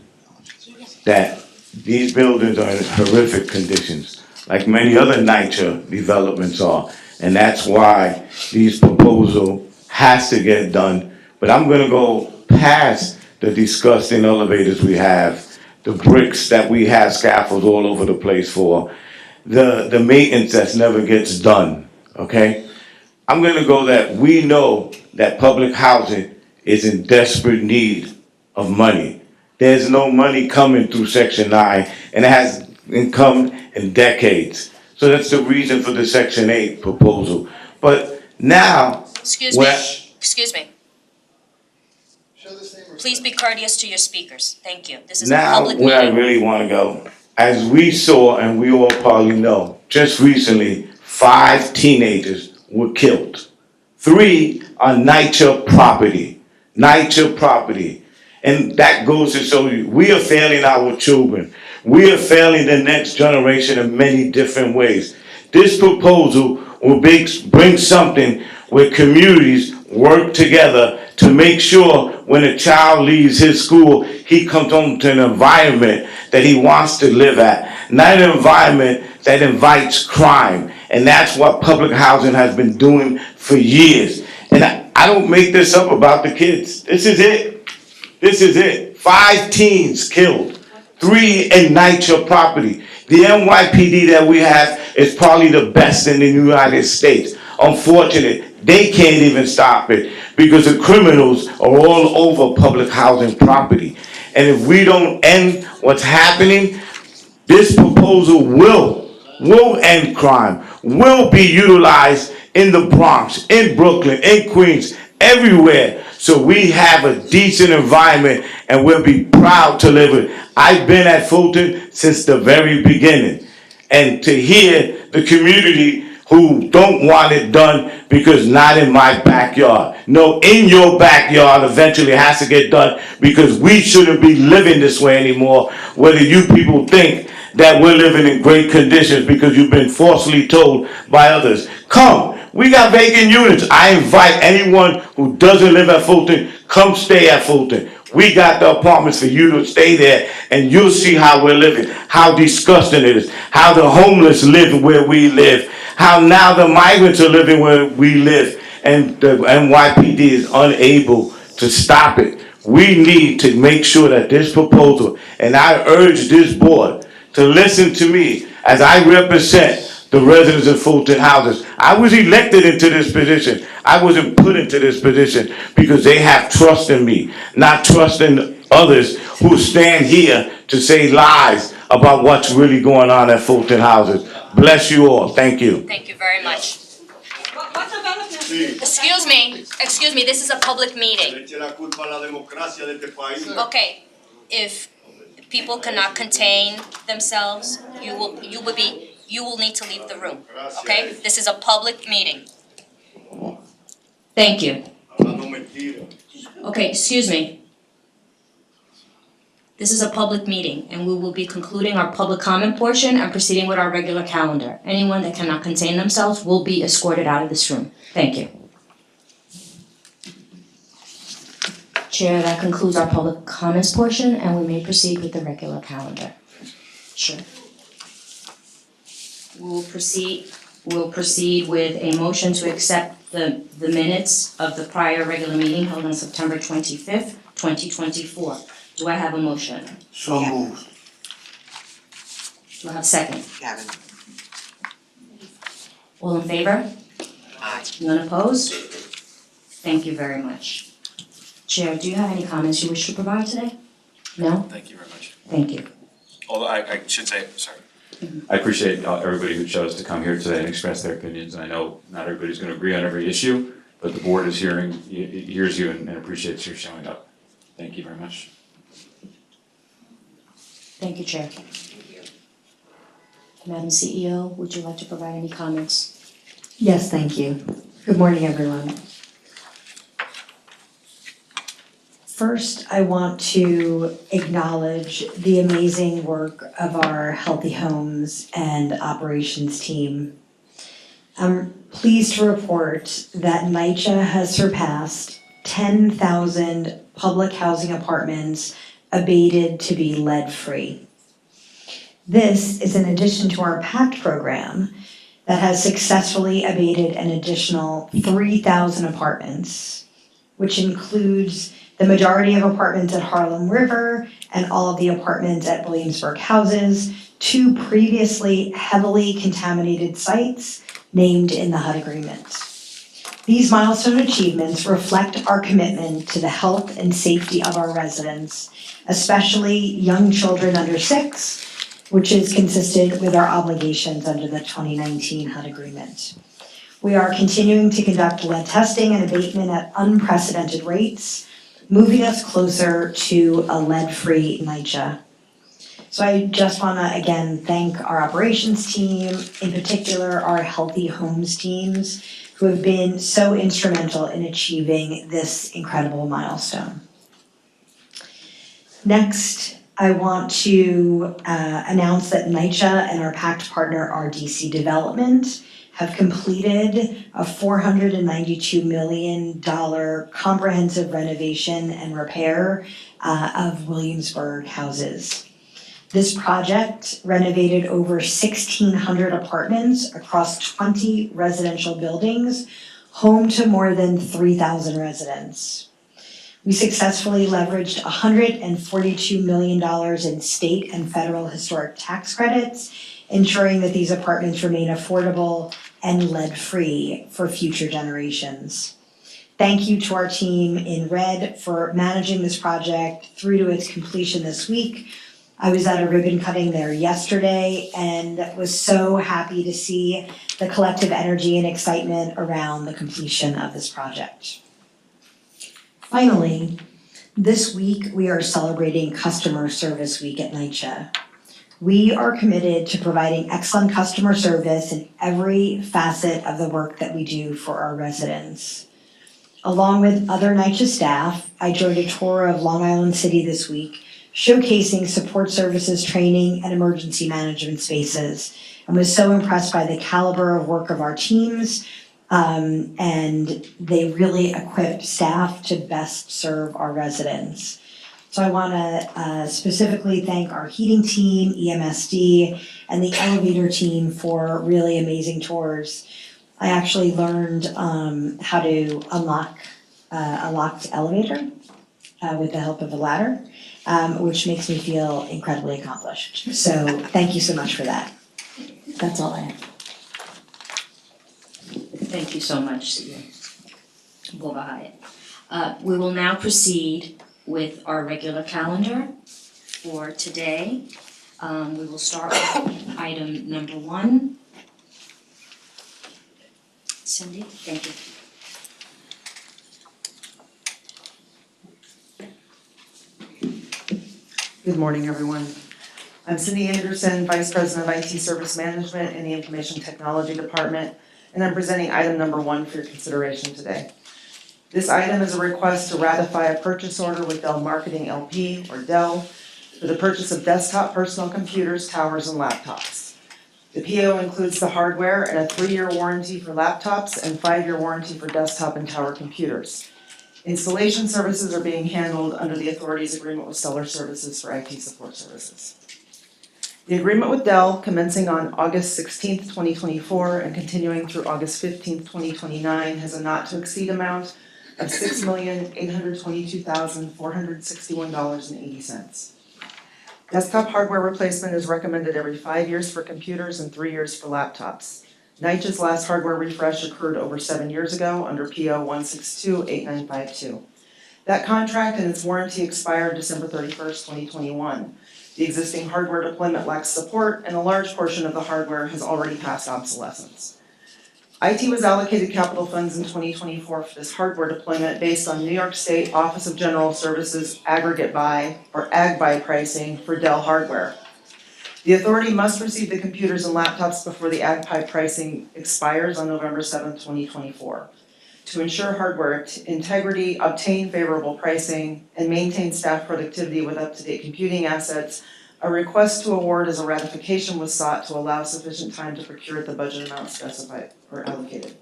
that these buildings are in horrific conditions, like many other NYCHA developments are. And that's why this proposal has to get done. But I'm gonna go past the disgusting elevators we have, the bricks that we have scaffolds all over the place for, the maintenance that never gets done, okay? I'm gonna go that we know that public housing is in desperate need of money. There's no money coming through Section 9, and it hasn't come in decades. So that's the reason for the Section 8 proposal. But now, Excuse me. Please be courteous to your speakers. Thank you. This is a now public where I meeting. really want to go. As we saw, and we all probably know, just recently, 5 teenagers were killed. 3 on NYCHA property. NYCHA property. And that goes to show you, we are failing our children. We are failing the next generation in many different ways. This proposal will bring something where communities work together to make sure when a child leaves his school, he comes home to an environment that he wants to live at, not an environment that invites crime. And that's what public housing has been doing for years. And I don't make this up about the kids. This is it. This is it. 5 teens killed, 3 in NYCHA property. The NYPD that we have is probably the best in the United States. Unfortunately, they can't even stop it because the criminals are all over public housing property. And if we don't end what's happening, this proposal will end crime, will be utilized in the Bronx, in Brooklyn, in Queens, everywhere. So we have a decent environment and we'll be proud to live it. I've been at Fulton since the very beginning. And to hear the community who don't want it done because not in my backyard. No, in your backyard eventually has to get done because we shouldn't be living this way anymore. Whether you people think that we're living in great conditions because you've been falsely told by others. Come. We got vacant units. I invite anyone who doesn't live at Fulton, come stay at Fulton. We got the apartments for you to stay there, and you'll see how we're living, how disgusting it is, how the homeless live where we live, how now the migrants are living where we live, and the NYPD is unable to stop it. We need to make sure that this proposal, and I urge this board to listen to me as I represent the residents of Fulton houses. I was elected into this position. I wasn't put into this position because they have trust in me, not trust in others who stand here to say lies about what's really going on at Fulton houses. Bless you all. Thank you. Thank you very much. Excuse me, this is a public meeting. Okay, if people cannot contain themselves, you will need to leave the room, okay? This is a public meeting. Thank you. Okay, excuse me. This is a public meeting, and we will be concluding our public comment portion and proceeding with our regular calendar. Anyone that cannot contain themselves will be escorted out of this room. Thank you. Chair, that concludes our public comments portion, and we may proceed with the regular calendar. Sure. We'll proceed with a motion to accept the minutes of the prior regular meeting held on September 25th, 2024. Do I have a motion? So moved. Do I have a second? Gavin. All in favor? Aye. None opposed? Thank you very much. Chair, do you have any comments you wish to provide today? No? Thank you very much. Thank you. Although I should say, sorry. I appreciate everybody who chose to come here today and express their opinions, and I know not everybody's gonna agree on every issue, but the board is hears you and appreciates your showing up. Thank you very much. Thank you, Chair. Madam CEO, would you like to provide any comments? Yes, thank you. Good morning, everyone. First, I want to acknowledge the amazing work of our Healthy Homes and Operations team. I'm pleased to report that NYCHA has surpassed 10,000 public housing apartments abated to be lead-free. This is in addition to our PACT program that has successfully abated an additional 3,000 apartments, which includes the majority of apartments at Harlem River and all of the apartments at Williamsburg Houses, 2 previously heavily contaminated sites named in the HUD agreement. These milestone achievements reflect our commitment to the health and safety of our residents, especially young children under 6, which is consistent with our obligations under the 2019 HUD agreement. We are continuing to conduct lead testing and abatement at unprecedented rates, moving us closer to a lead-free NYCHA. So I just wanna again thank our operations team, in particular our Healthy Homes teams, who have been so instrumental in achieving this incredible milestone. Next, I want to announce that NYCHA and our PACT partner RDC Development have completed a $492 million comprehensive renovation and repair of Williamsburg Houses. This project renovated over 1,600 apartments across 20 residential buildings, home to more than 3,000 residents. We successfully leveraged $142 million in state and federal historic tax credits, ensuring that these apartments remain affordable and lead-free for future generations. Thank you to our team in red for managing this project through to its completion this week. I was at a ribbon cutting there yesterday and was so happy to see the collective energy and excitement around the completion of this project. Finally, this week we are celebrating Customer Service Week at NYCHA. We are committed to providing excellent customer service in every facet of the work that we do for our residents. Along with other NYCHA staff, I joined a tour of Long Island City this week, showcasing support services training and emergency management spaces, and was so impressed by the caliber of work of our teams, and they really equip staff to best serve our residents. So I wanna specifically thank our heating team, EMSD, and the elevator team for really amazing tours. I actually learned how to unlock a locked elevator with the help of a ladder, which makes me feel incredibly accomplished. So thank you so much for that. That's all I have. Thank you so much, we will now proceed with our regular calendar for today. We will start with item number 1. Cindy, thank you. Good morning, everyone. I'm Cindy Anderson, Vice President of IT Service Management in the Information Technology Department, and I'm presenting item number 1 for your consideration today. This item is a request to ratify a purchase order with Dell Marketing LP, or Dell, for the purchase of desktop personal computers, towers, and laptops. The PO includes the hardware and a 3-year warranty for laptops and 5-year warranty for desktop and tower computers. Installation services are being handled under the authority's agreement with Stellar Services for IT support services. The agreement with Dell, commencing on August 16th, 2024 and continuing through August 15th, 2029, has a not to exceed amount of $6,822,461.80. Desktop hardware replacement is recommended every 5 years for computers and 3 years for laptops. NYCHA's last hardware refresh occurred over 7 years ago under PO 1628952. That contract and its warranty expired December 31st, 2021. The existing hardware deployment lacks support, and a large portion of the hardware has already passed obsolescence. IT was allocated capital funds in 2024 for this hardware deployment based on New York State Office of General Services aggregate buy, or ag buy pricing for Dell hardware. The authority must receive the computers and laptops before the ag buy pricing expires on November 7th, 2024. To ensure hardware integrity, obtain favorable pricing, and maintain staff productivity with up-to-date computing assets, a request to award as a ratification was sought to allow sufficient time to procure at the budget amount specified or allocated.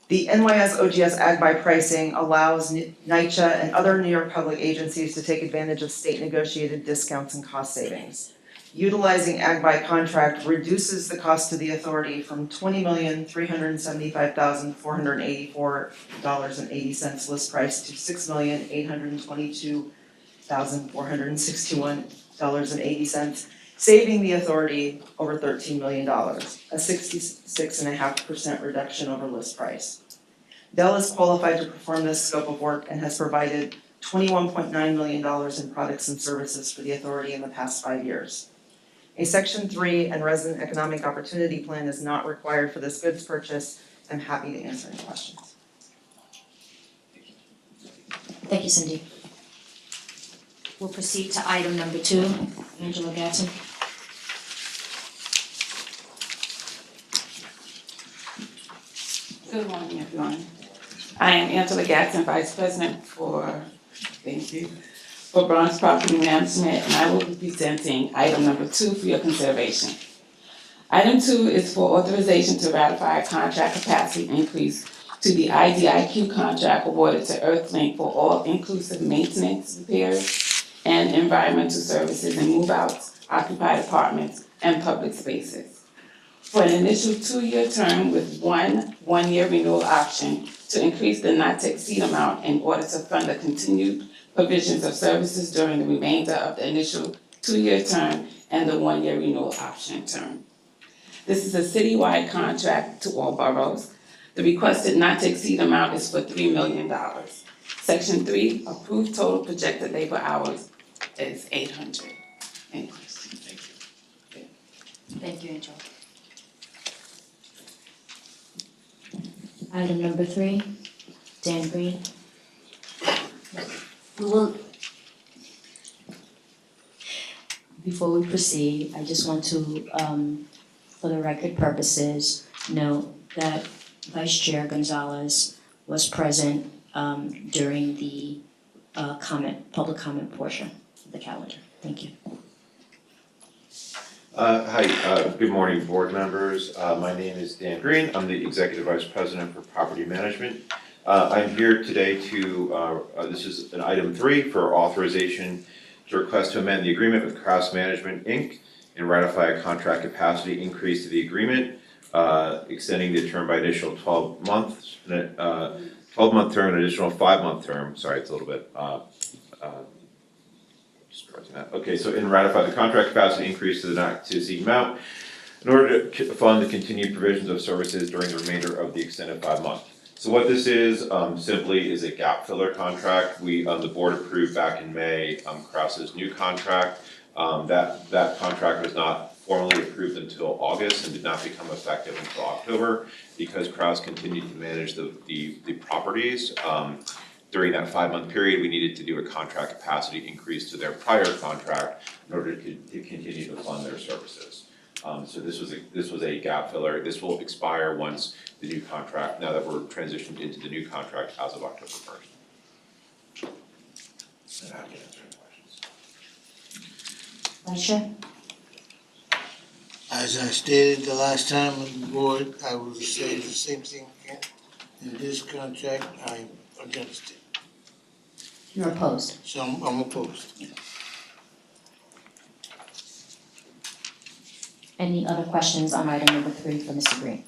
The NYS OGS Ag Buy pricing allows NYCHA and other New York public agencies to take advantage of state negotiated discounts and cost savings. Utilizing Ag Buy contract reduces the cost to the authority from $20,375,484.80 list price to $6,822,461.80, saving the authority over $13 million, a 66.5% reduction over list price. Dell is qualified to perform this scope of work and has provided $21.9 million in products and services for the authority in the past 5 years. A Section 3 and Resident Economic Opportunity Plan is not required for this goods purchase. I'm happy to answer any questions. Thank you, Cindy. We'll proceed to item number 2. Angela Gatson. Good morning, everyone. I am Angela Gatson, Vice President for Bronx Property Management, and I will be presenting item number 2 for your consideration. Item 2 is for authorization to ratify a contract capacity increase to the IDIQ contract awarded to Earthlink for all inclusive maintenance, repairs, and environmental services and move-outs, occupied apartments, and public spaces. For an initial 2-year term with one-year renewal option to increase the not to exceed amount in order to fund the continued provisions of services during the remainder of the initial 2-year term and the 1-year renewal option term. This is a citywide contract to all boroughs. The requested not to exceed amount is for $3 million. Section 3, approved total projected labor hours is 800. Any questions? Thank you. Thank you, Angela. Item number 3, Dan Green. Before we proceed, I just want to, for the record purposes, note that Vice Chair Gonzalez was present during the public comment portion of the calendar. Thank you. Hi, good morning, board members. My name is Dan Green. I'm the Executive Vice President for Property Management. I'm here today to, this is an item 3 for authorization to request to amend the agreement with Kraus Management, Inc. and ratify a contract capacity increase to the agreement, extending the term by initial 12 months, 12-month term and additional 5-month term. Sorry, it's a little bit, just correcting that. Okay, so in ratify the contract capacity increase to the not to exceed amount in order to fund the continued provisions of services during the remainder of the extended 5 months. So what this is, simply is a gap filler contract. We, the board approved back in May, Kraus's new contract. That contract was not formally approved until August and did not become effective until October because Kraus continued to manage the properties. during that 5-month period, we needed to do a contract capacity increase to their prior contract in order to continue to fund their services. So this was a gap filler. This will expire once the new contract, now that we're transitioned into the new contract as of October 1st. And I can answer any questions. Vice Chair? As I stated the last time on the board, I will say the same thing again. In this contract, I'm against it. You're opposed? So I'm opposed. Any other questions on item number 3 for Mr. Green?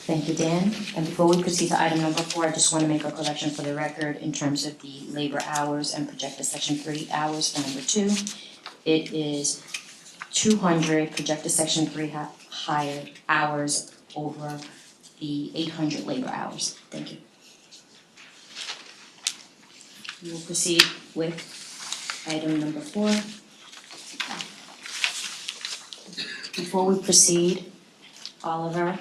Thank you, Dan. And before we proceed to item number 4, I just want to make a correction for the record in terms of the labor hours and projected section 3 hours for number 2. It is 200 projected section 3 hired hours over the 800 labor hours. Thank you. We will proceed with item number 4. Before we proceed, Oliver,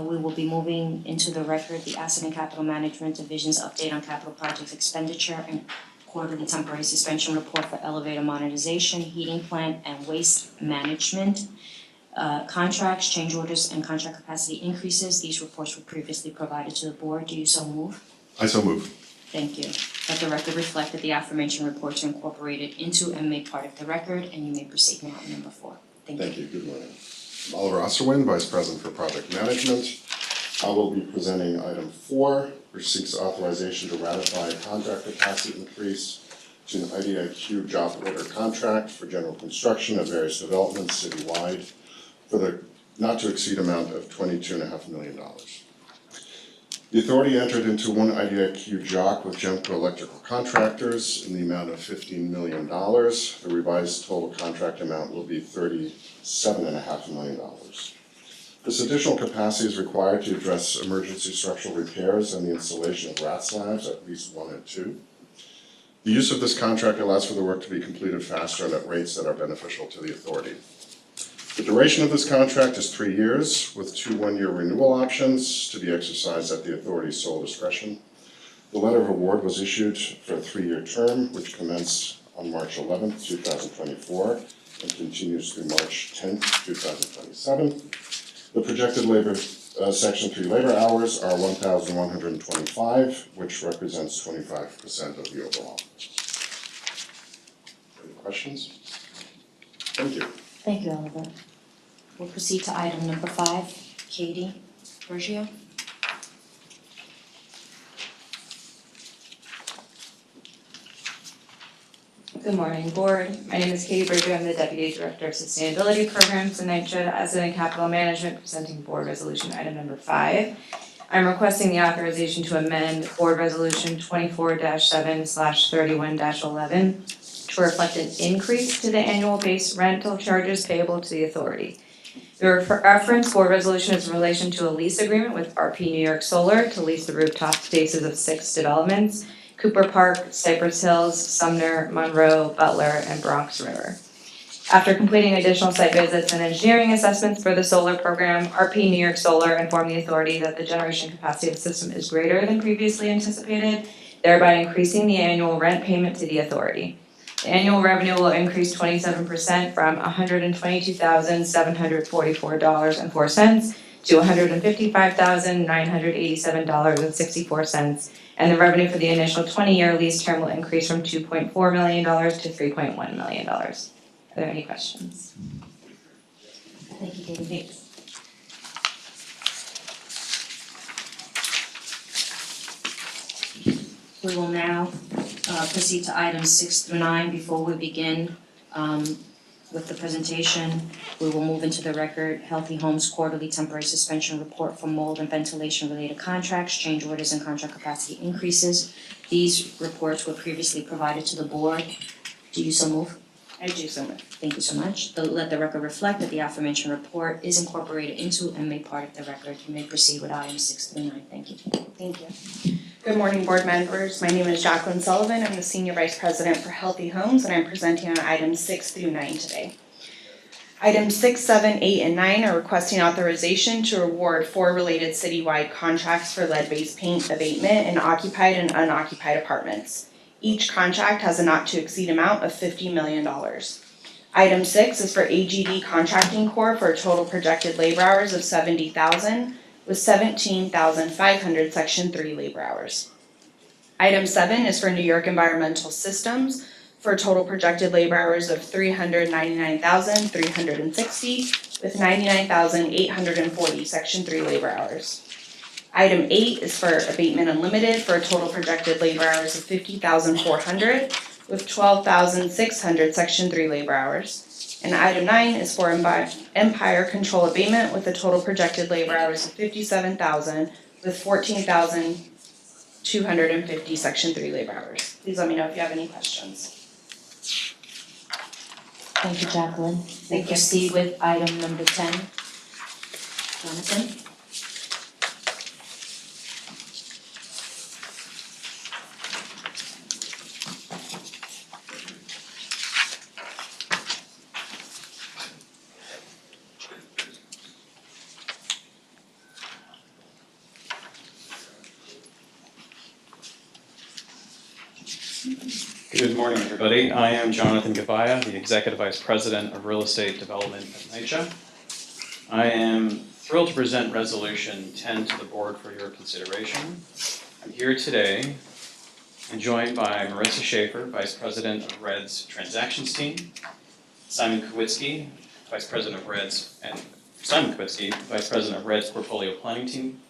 we will be moving into the record the Asset and Capital Management Division's update on capital projects expenditure and quarterly temporary suspension report for elevator modernization, heating plant, and waste management. Contracts, change orders, and contract capacity increases. These reports were previously provided to the board. Do you so move? I so move. Thank you. Let the record reflect that the aforementioned reports are incorporated into and made part of the record, and you may proceed now to number 4. Thank you. Good morning. I'm Oliver Osterwin, Vice President for Project Management. I will be presenting item 4, which seeks authorization to ratify a contract capacity increase to an IDIQ job order contract for general construction of various developments citywide for the not to exceed amount of $22.5 million. The authority entered into one IDIQ JOC with Gemco Electrical Contractors in the amount of $15 million. The revised total contract amount will be $37.5 million. This additional capacity is required to address emergency structural repairs and the installation of rat slabs at least 1 and 2. The use of this contract allows for the work to be completed faster and at rates that are beneficial to the authority. The duration of this contract is 3 years, with 2 one-year renewal options to be exercised at the authority's sole discretion. The letter of award was issued for a 3-year term, which commenced on March 11, 2024, and continues through March 10, 2027. The projected labor, Section 3 labor hours are 1,125, which represents 25% of the overall. Any questions? Thank you. Thank you, Oliver. We'll proceed to item number 5. Katie Bergio. Good morning, board. My name is Katie Berger. I'm the Deputy Director of Sustainability Programs and NYCHA Asset and Capital Management, presenting Board Resolution item number 5. I'm requesting the authorization to amend Board Resolution 24-7/31-11 to reflect an increase to the annual base rental charges payable to the authority. The reference Board Resolution is in relation to a lease agreement with RP New York Solar to lease the rooftop spaces of 6 developments: Cooper Park, Cypress Hills, Sumner, Monroe, Butler, and Bronx River. After completing additional site visits and engineering assessments for the solar program, RP New York Solar informed the authority that the generation capacity of the system is greater than previously anticipated, thereby increasing the annual rent payment to the authority. The annual revenue will increase 27% from $122,744.04 to $155,987.64, and the revenue for the initial 20-year lease term will increase from $2.4 million to $3.1 million. Are there any questions? Thank you, Katie. We will now proceed to items 6 through 9. Before we begin with the presentation, we will move into the record Healthy Homes Quarterly Temporary Suspension Report for mold and ventilation related contracts, change orders, and contract capacity increases. These reports were previously provided to the board. Do you so move? I do so much. Thank you so much. Let the record reflect that the aforementioned report is incorporated into and made part of the record. You may proceed with items 6 through 9. Thank you. Thank you. Good morning, board members. My name is Jaclyn Sullivan. I'm the Senior Vice President for Healthy Homes, and I'm presenting on items 6 through 9 today. Items 6, 7, 8, and 9 are requesting authorization to award 4 related citywide contracts for lead-based paint abatement in occupied and unoccupied apartments. Each contract has a not-to-exceed amount of $50 million. Item 6 is for AGD Contracting Corp. For a total projected labor hours of 70,000 with 17,500 Section 3 labor hours. Item 7 is for New York Environmental Systems for a total projected labor hours of 399,360 with 99,840 Section 3 labor hours. Item 8 is for Abatement Unlimited for a total projected labor hours of 50,400 with 12,600 Section 3 labor hours. And item 9 is for Empire Control Abatement with a total projected labor hours of 57,000 with 14,250 Section 3 labor hours. Please let me know if you have any questions. Thank you, Jacqueline. Thank We'll you. proceed with item number 10. Jonathan? Good morning, everybody. I am Jonathan Gaya, the Executive Vice President of Real Estate Development at NYCHA. I am thrilled to present Resolution 10 to the Board for your consideration. I'm here today and joined by Marissa Schaefer, Vice President of RED's Transactions Team, Simon Kowitsky, Vice President of RED's, and Simon Kowitsky, Vice President of RED's Portfolio Planning Team,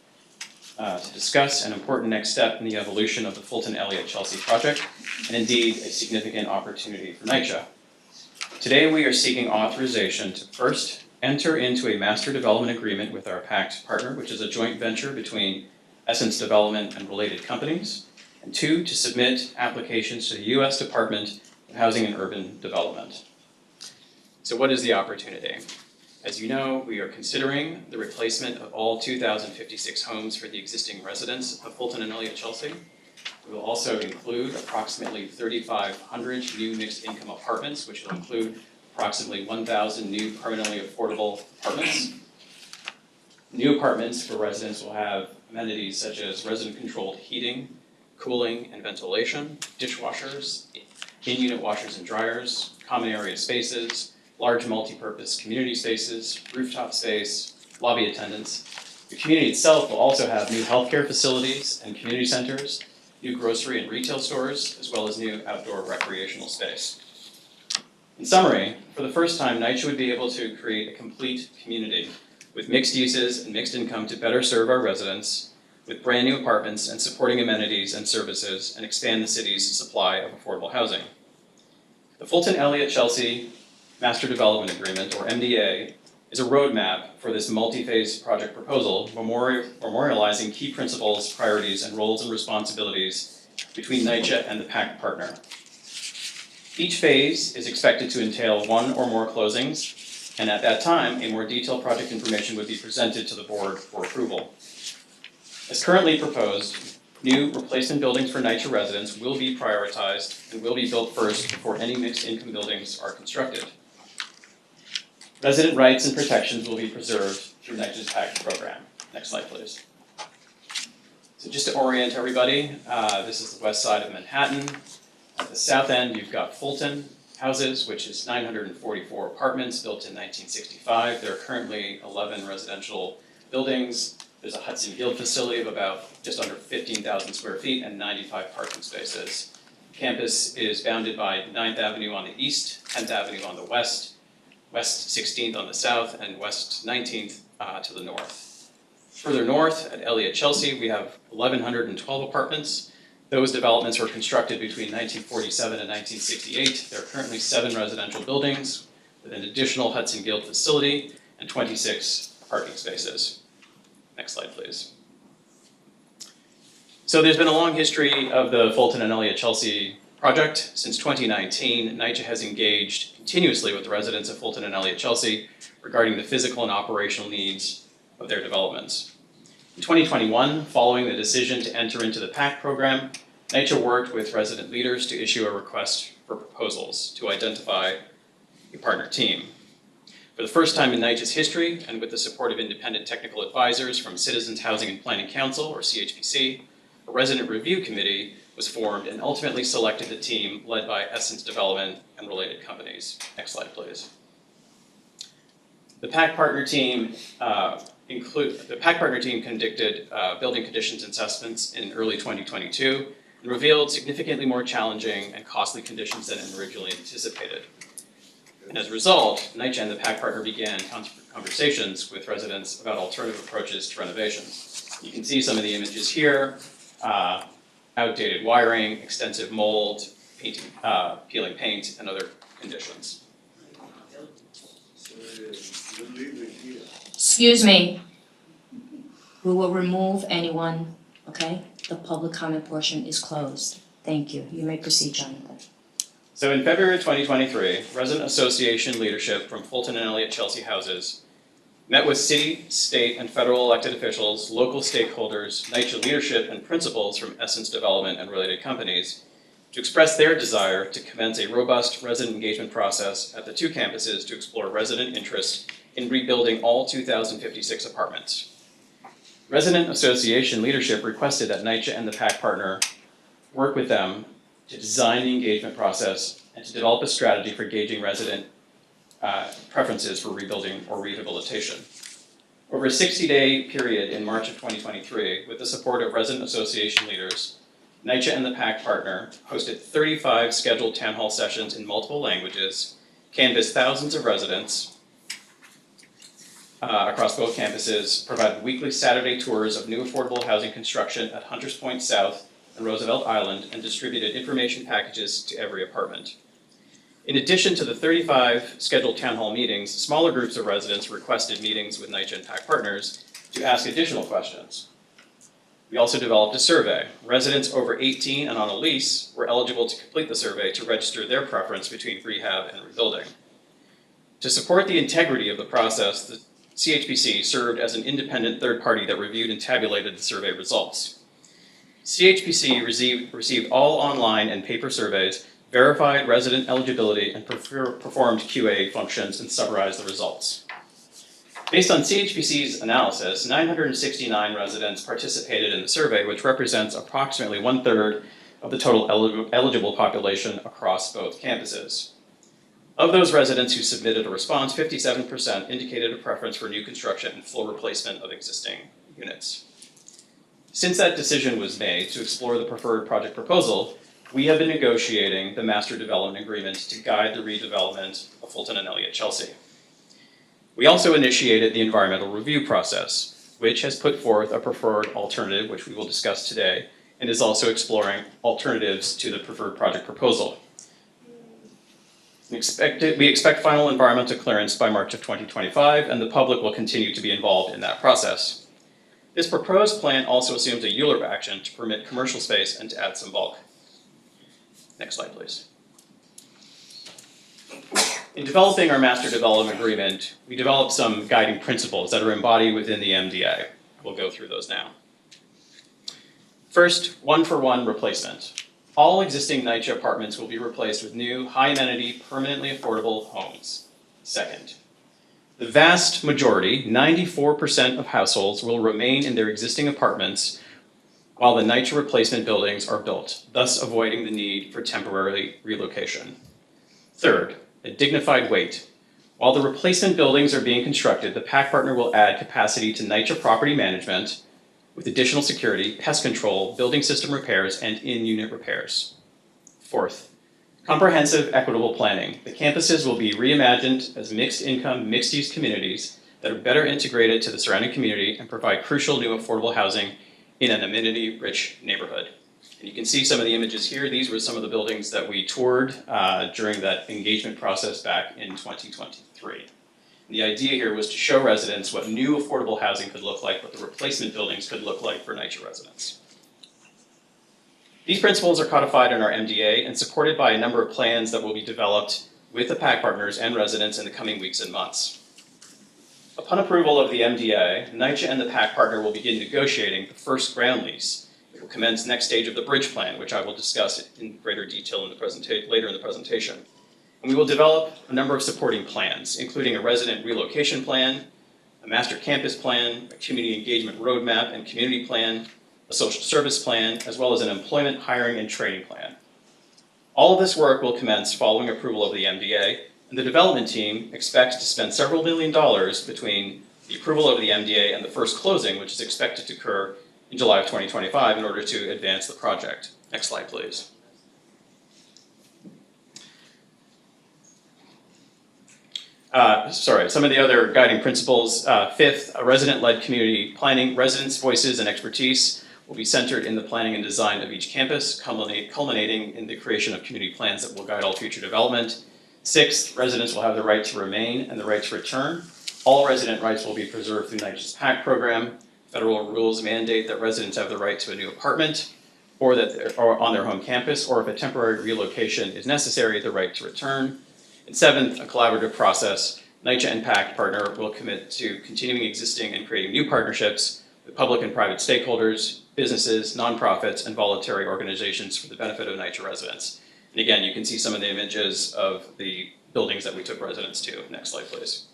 to discuss an important next step in the evolution of the Fulton Elliott Chelsea project, and indeed a significant opportunity for NYCHA. Today we are seeking authorization to first enter into a master development agreement with our PACT partner, which is a joint venture between Essence Development and related companies, and 2, to submit applications to the U.S. Department of Housing and Urban Development. So what is the opportunity? As you know, we are considering the replacement of all 2,056 homes for the existing residents of Fulton and Elliott Chelsea. We will also include approximately 3,500 new mixed-income apartments, which will include approximately 1,000 new permanently affordable apartments. New apartments for residents will have amenities such as resident-controlled heating, cooling, and ventilation, dishwashers, in-unit washers and dryers, common area spaces, large multi-purpose community spaces, rooftop space, lobby attendance. The community itself will also have new healthcare facilities and community centers, new grocery and retail stores, as well as new outdoor recreational space. In summary, for the first time, NYCHA would be able to create a complete community with mixed uses and mixed income to better serve our residents, with brand new apartments and supporting amenities and services, and expand the city's supply of affordable housing. The Fulton Elliott Chelsea Master Development Agreement, or MDA, is a roadmap for this multi-phase project proposal, memorializing key principles, priorities, and roles and responsibilities between NYCHA and the PACT partner. Each phase is expected to entail 1 or more closings, and at that time, a more detailed project information would be presented to the board for approval. As currently proposed, new replacement buildings for NYCHA residents will be prioritized and will be built first before any mixed-income buildings are constructed. Resident rights and protections will be preserved through NYCHA's PACT program. Next slide, please. So just to orient everybody, this is the west side of Manhattan. At the south end, you've got Fulton Houses, which is 944 apartments built in 1965. There are currently 11 residential buildings. There's a Hudson Guild facility of about just under 15,000 square feet and 95 parking spaces. Campus is bounded by 9th Avenue on the east, 10th Avenue on the west, West 16th on the south, and West 19th to the north. Further north at Elliott Chelsea, we have 1,112 apartments. Those developments were constructed between 1947 and 1968. There are currently 7 residential buildings with an additional Hudson Guild facility and 26 parking spaces. Next slide, please. So there's been a long history of the Fulton and Elliott Chelsea project. Since 2019, NYCHA has engaged continuously with the residents of Fulton and Elliott Chelsea regarding the physical and operational needs of their developments. In 2021, following the decision to enter into the PACT program, NYCHA worked with resident leaders to issue a request for proposals to identify a partner team. For the first time in NYCHA's history, and with the support of independent technical advisors from Citizens Housing and Planning Council, or CHPC, a resident review committee was formed and ultimately selected the team led by Essence Development and related companies. Next slide, please. The PAC partner team conducted building conditions assessments in early 2022 and revealed significantly more challenging and costly conditions than originally anticipated. And as a result, NYCHA and the PAC partner began conversations with residents about alternative approaches to renovations. You can see some of the images here, outdated wiring, extensive mold, painting, peeling paint, and other conditions. Excuse me. We will remove anyone, okay? The public comment portion is closed. Thank you. You may proceed, Jonathan. So in February 2023, resident association leadership from Fulton and Elliott Chelsea houses met with city, state, and federal elected officials, local stakeholders, NYCHA leadership, and principals from Essence Development and related companies to express their desire to commence a robust resident engagement process at the two campuses to explore resident interest in rebuilding all 2,056 apartments. Resident association leadership requested that NYCHA and the PAC partner work with them to design the engagement process and to develop a strategy for gauging resident preferences for rebuilding or rehabilitation. Over a 60-day period in March of 2023, with the support of resident association leaders, NYCHA and the PAC partner hosted 35 scheduled town hall sessions in multiple languages, canvassed thousands of residents across both campuses, provided weekly Saturday tours of new affordable housing construction at Hunters Point South and Roosevelt Island, and distributed information packages to every apartment. In addition to the 35 scheduled town hall meetings, smaller groups of residents requested meetings with NYCHA and PAC partners to ask additional questions. We also developed a survey. Residents over 18 and on a lease were eligible to complete the survey to register their preference between rehab and rebuilding. To support the integrity of the process, the CHPC served as an independent third party that reviewed and tabulated the survey results. CHPC received all online and paper surveys, verified resident eligibility, and performed QA functions and summarized the results. Based on CHPC's analysis, 969 residents participated in the survey, which represents approximately 1/3 of the total eligible population across both campuses. Of those residents who submitted a response, 57% indicated a preference for new construction and full replacement of existing units. Since that decision was made to explore the preferred project proposal, we have been negotiating the master development agreement to guide the redevelopment of Fulton and Elliott Chelsea. We also initiated the environmental review process, which has put forth a preferred alternative, which we will discuss today, and is also exploring alternatives to the preferred project proposal. We expect final environmental clearance by March of 2025, and the public will continue to be involved in that process. This proposed plan also assumes a ULURP action to permit commercial space and to add some bulk. Next slide, please. In developing our master development agreement, we developed some guiding principles that are embodied within the MDA. We'll go through those now. First, one-for-one replacement. All existing NYCHA apartments will be replaced with new, high-amenity, permanently affordable homes. Second, the vast majority, 94% of households, will remain in their existing apartments while the NYCHA replacement buildings are built, thus avoiding the need for temporary relocation. Third, a dignified wait. While the replacement buildings are being constructed, the PAC partner will add capacity to NYCHA property management with additional security, pest control, building system repairs, and in-unit repairs. Fourth, comprehensive equitable planning. The campuses will be reimagined as mixed-income, mixed-use communities that are better integrated to the surrounding community and provide crucial new affordable housing in an amenity-rich neighborhood. And you can see some of the images here. These were some of the buildings that we toured during that engagement process back in 2023. And the idea here was to show residents what new affordable housing could look like, what the replacement buildings could look like for NYCHA residents. These principles are codified in our MDA and supported by a number of plans that will be developed with the PAC partners and residents in the coming weeks and months. Upon approval of the MDA, NYCHA and the PAC partner will begin negotiating the first ground lease. It will commence next stage of the bridge plan, which I will discuss in greater detail in the later in the presentation. And we will develop a number of supporting plans, including a resident relocation plan, a master campus plan, a community engagement roadmap and community plan, a social service plan, as well as an employment, hiring, and training plan. All of this work will commence following approval of the MDA, and the development team expects to spend several $million between the approval of the MDA and the first closing, which is expected to occur in July of 2025 in order to advance the project. Next slide, please. Some of the other guiding principles. Fifth, a resident-led community planning. Residents' voices and expertise will be centered in the planning and design of each campus, culminating in the creation of community plans that will guide all future development. Sixth, residents will have the right to remain and the right to return. All resident rights will be preserved through NYCHA's PACT program. Federal rules mandate that residents have the right to a new apartment or on their home campus, or if a temporary relocation is necessary, the right to return. And seventh, a collaborative process. NYCHA and PACT partner will commit to continuing existing and creating new partnerships with public and private stakeholders, businesses, nonprofits, and voluntary organizations for the benefit of NYCHA residents. And again, you can see some of the images of the buildings that we took residents to. Next slide, please.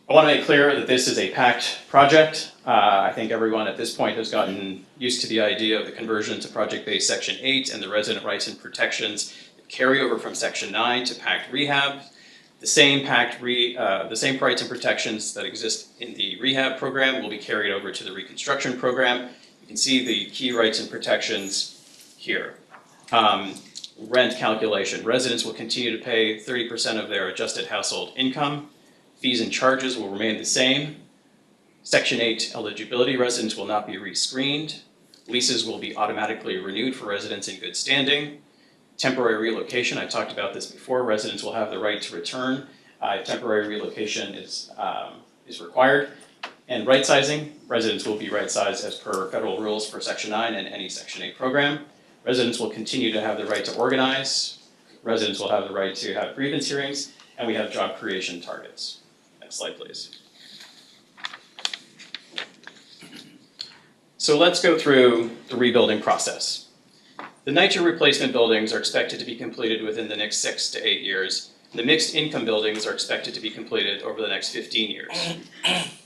I want to make clear that this is a PACT project. I think everyone at this point has gotten used to the idea of the conversion to project-based Section 8 and the resident rights and protections that carry over from Section 9 to PACT Rehab. The same rights and protections that exist in the rehab program will be carried over to the reconstruction program. You can see the key rights and protections here. Rent calculation. Residents will continue to pay 30% of their adjusted household income. Fees and charges will remain the same. Section 8 eligibility, residents will not be rescreened. Leases will be automatically renewed for residents in good standing. Temporary relocation, I talked about this before, residents will have the right to return. Temporary relocation is required. And right sizing, residents will be right sized as per federal rules for Section 9 and any Section 8 program. Residents will continue to have the right to organize. Residents will have the right to have grievance hearings, and we have job creation targets. Next slide, please. So let's go through the rebuilding process. The NYCHA replacement buildings are expected to be completed within the next 6 to 8 years. The mixed income buildings are expected to be completed over the next 15 years.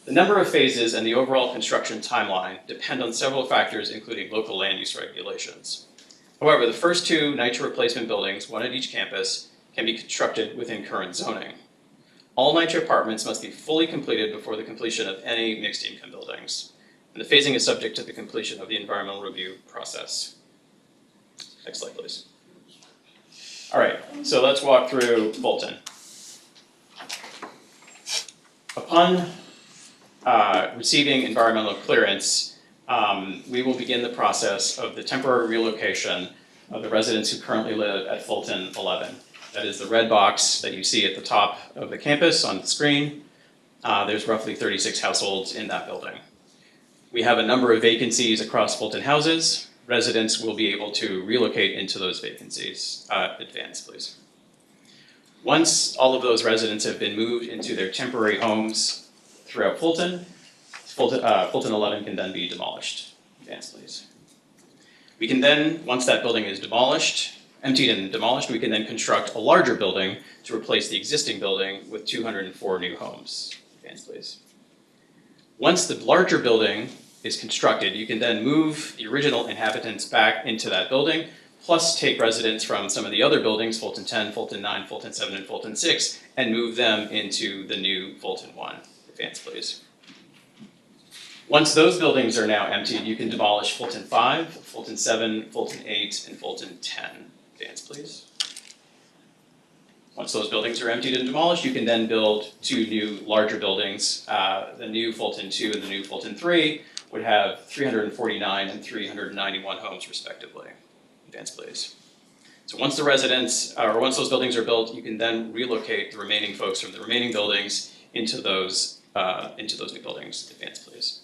The number of phases and the overall construction timeline depend on several factors, including local land use regulations. However, the first 2 NYCHA replacement buildings, one at each campus, can be constructed within current zoning. All NYCHA apartments must be fully completed before the completion of any mixed income buildings. And the phasing is subject to the completion of the environmental review process. Next slide, please. All right, so let's walk through Fulton. Upon receiving environmental clearance, we will begin the process of the temporary relocation of the residents who currently live at Fulton 11. That is the red box that you see at the top of the campus on the screen. There's roughly 36 households in that building. We have a number of vacancies across Fulton houses. Residents will be able to relocate into those vacancies. Advance, please. Once all of those residents have been moved into their temporary homes throughout Fulton, Fulton 11 can then be demolished. Advance, please. We can then, once that building is emptied and demolished, we can then construct a larger building to replace the existing building with 204 new homes. Advance, please. Once the larger building is constructed, you can then move the original inhabitants back into that building, plus take residents from some of the other buildings, Fulton 10, Fulton 9, Fulton 7, and Fulton 6, and move them into the new Fulton 1. Advance, please. Once those buildings are now emptied, you can demolish Fulton 5, Fulton 7, Fulton 8, and Fulton 10. Advance, please. Once those buildings are emptied and demolished, you can then build 2 new larger buildings. The new Fulton 2 and the new Fulton 3 would have 349 and 391 homes respectively. Advance, please. So once once those buildings are built, you can then relocate the remaining folks from the remaining buildings into those new buildings. Advance, please.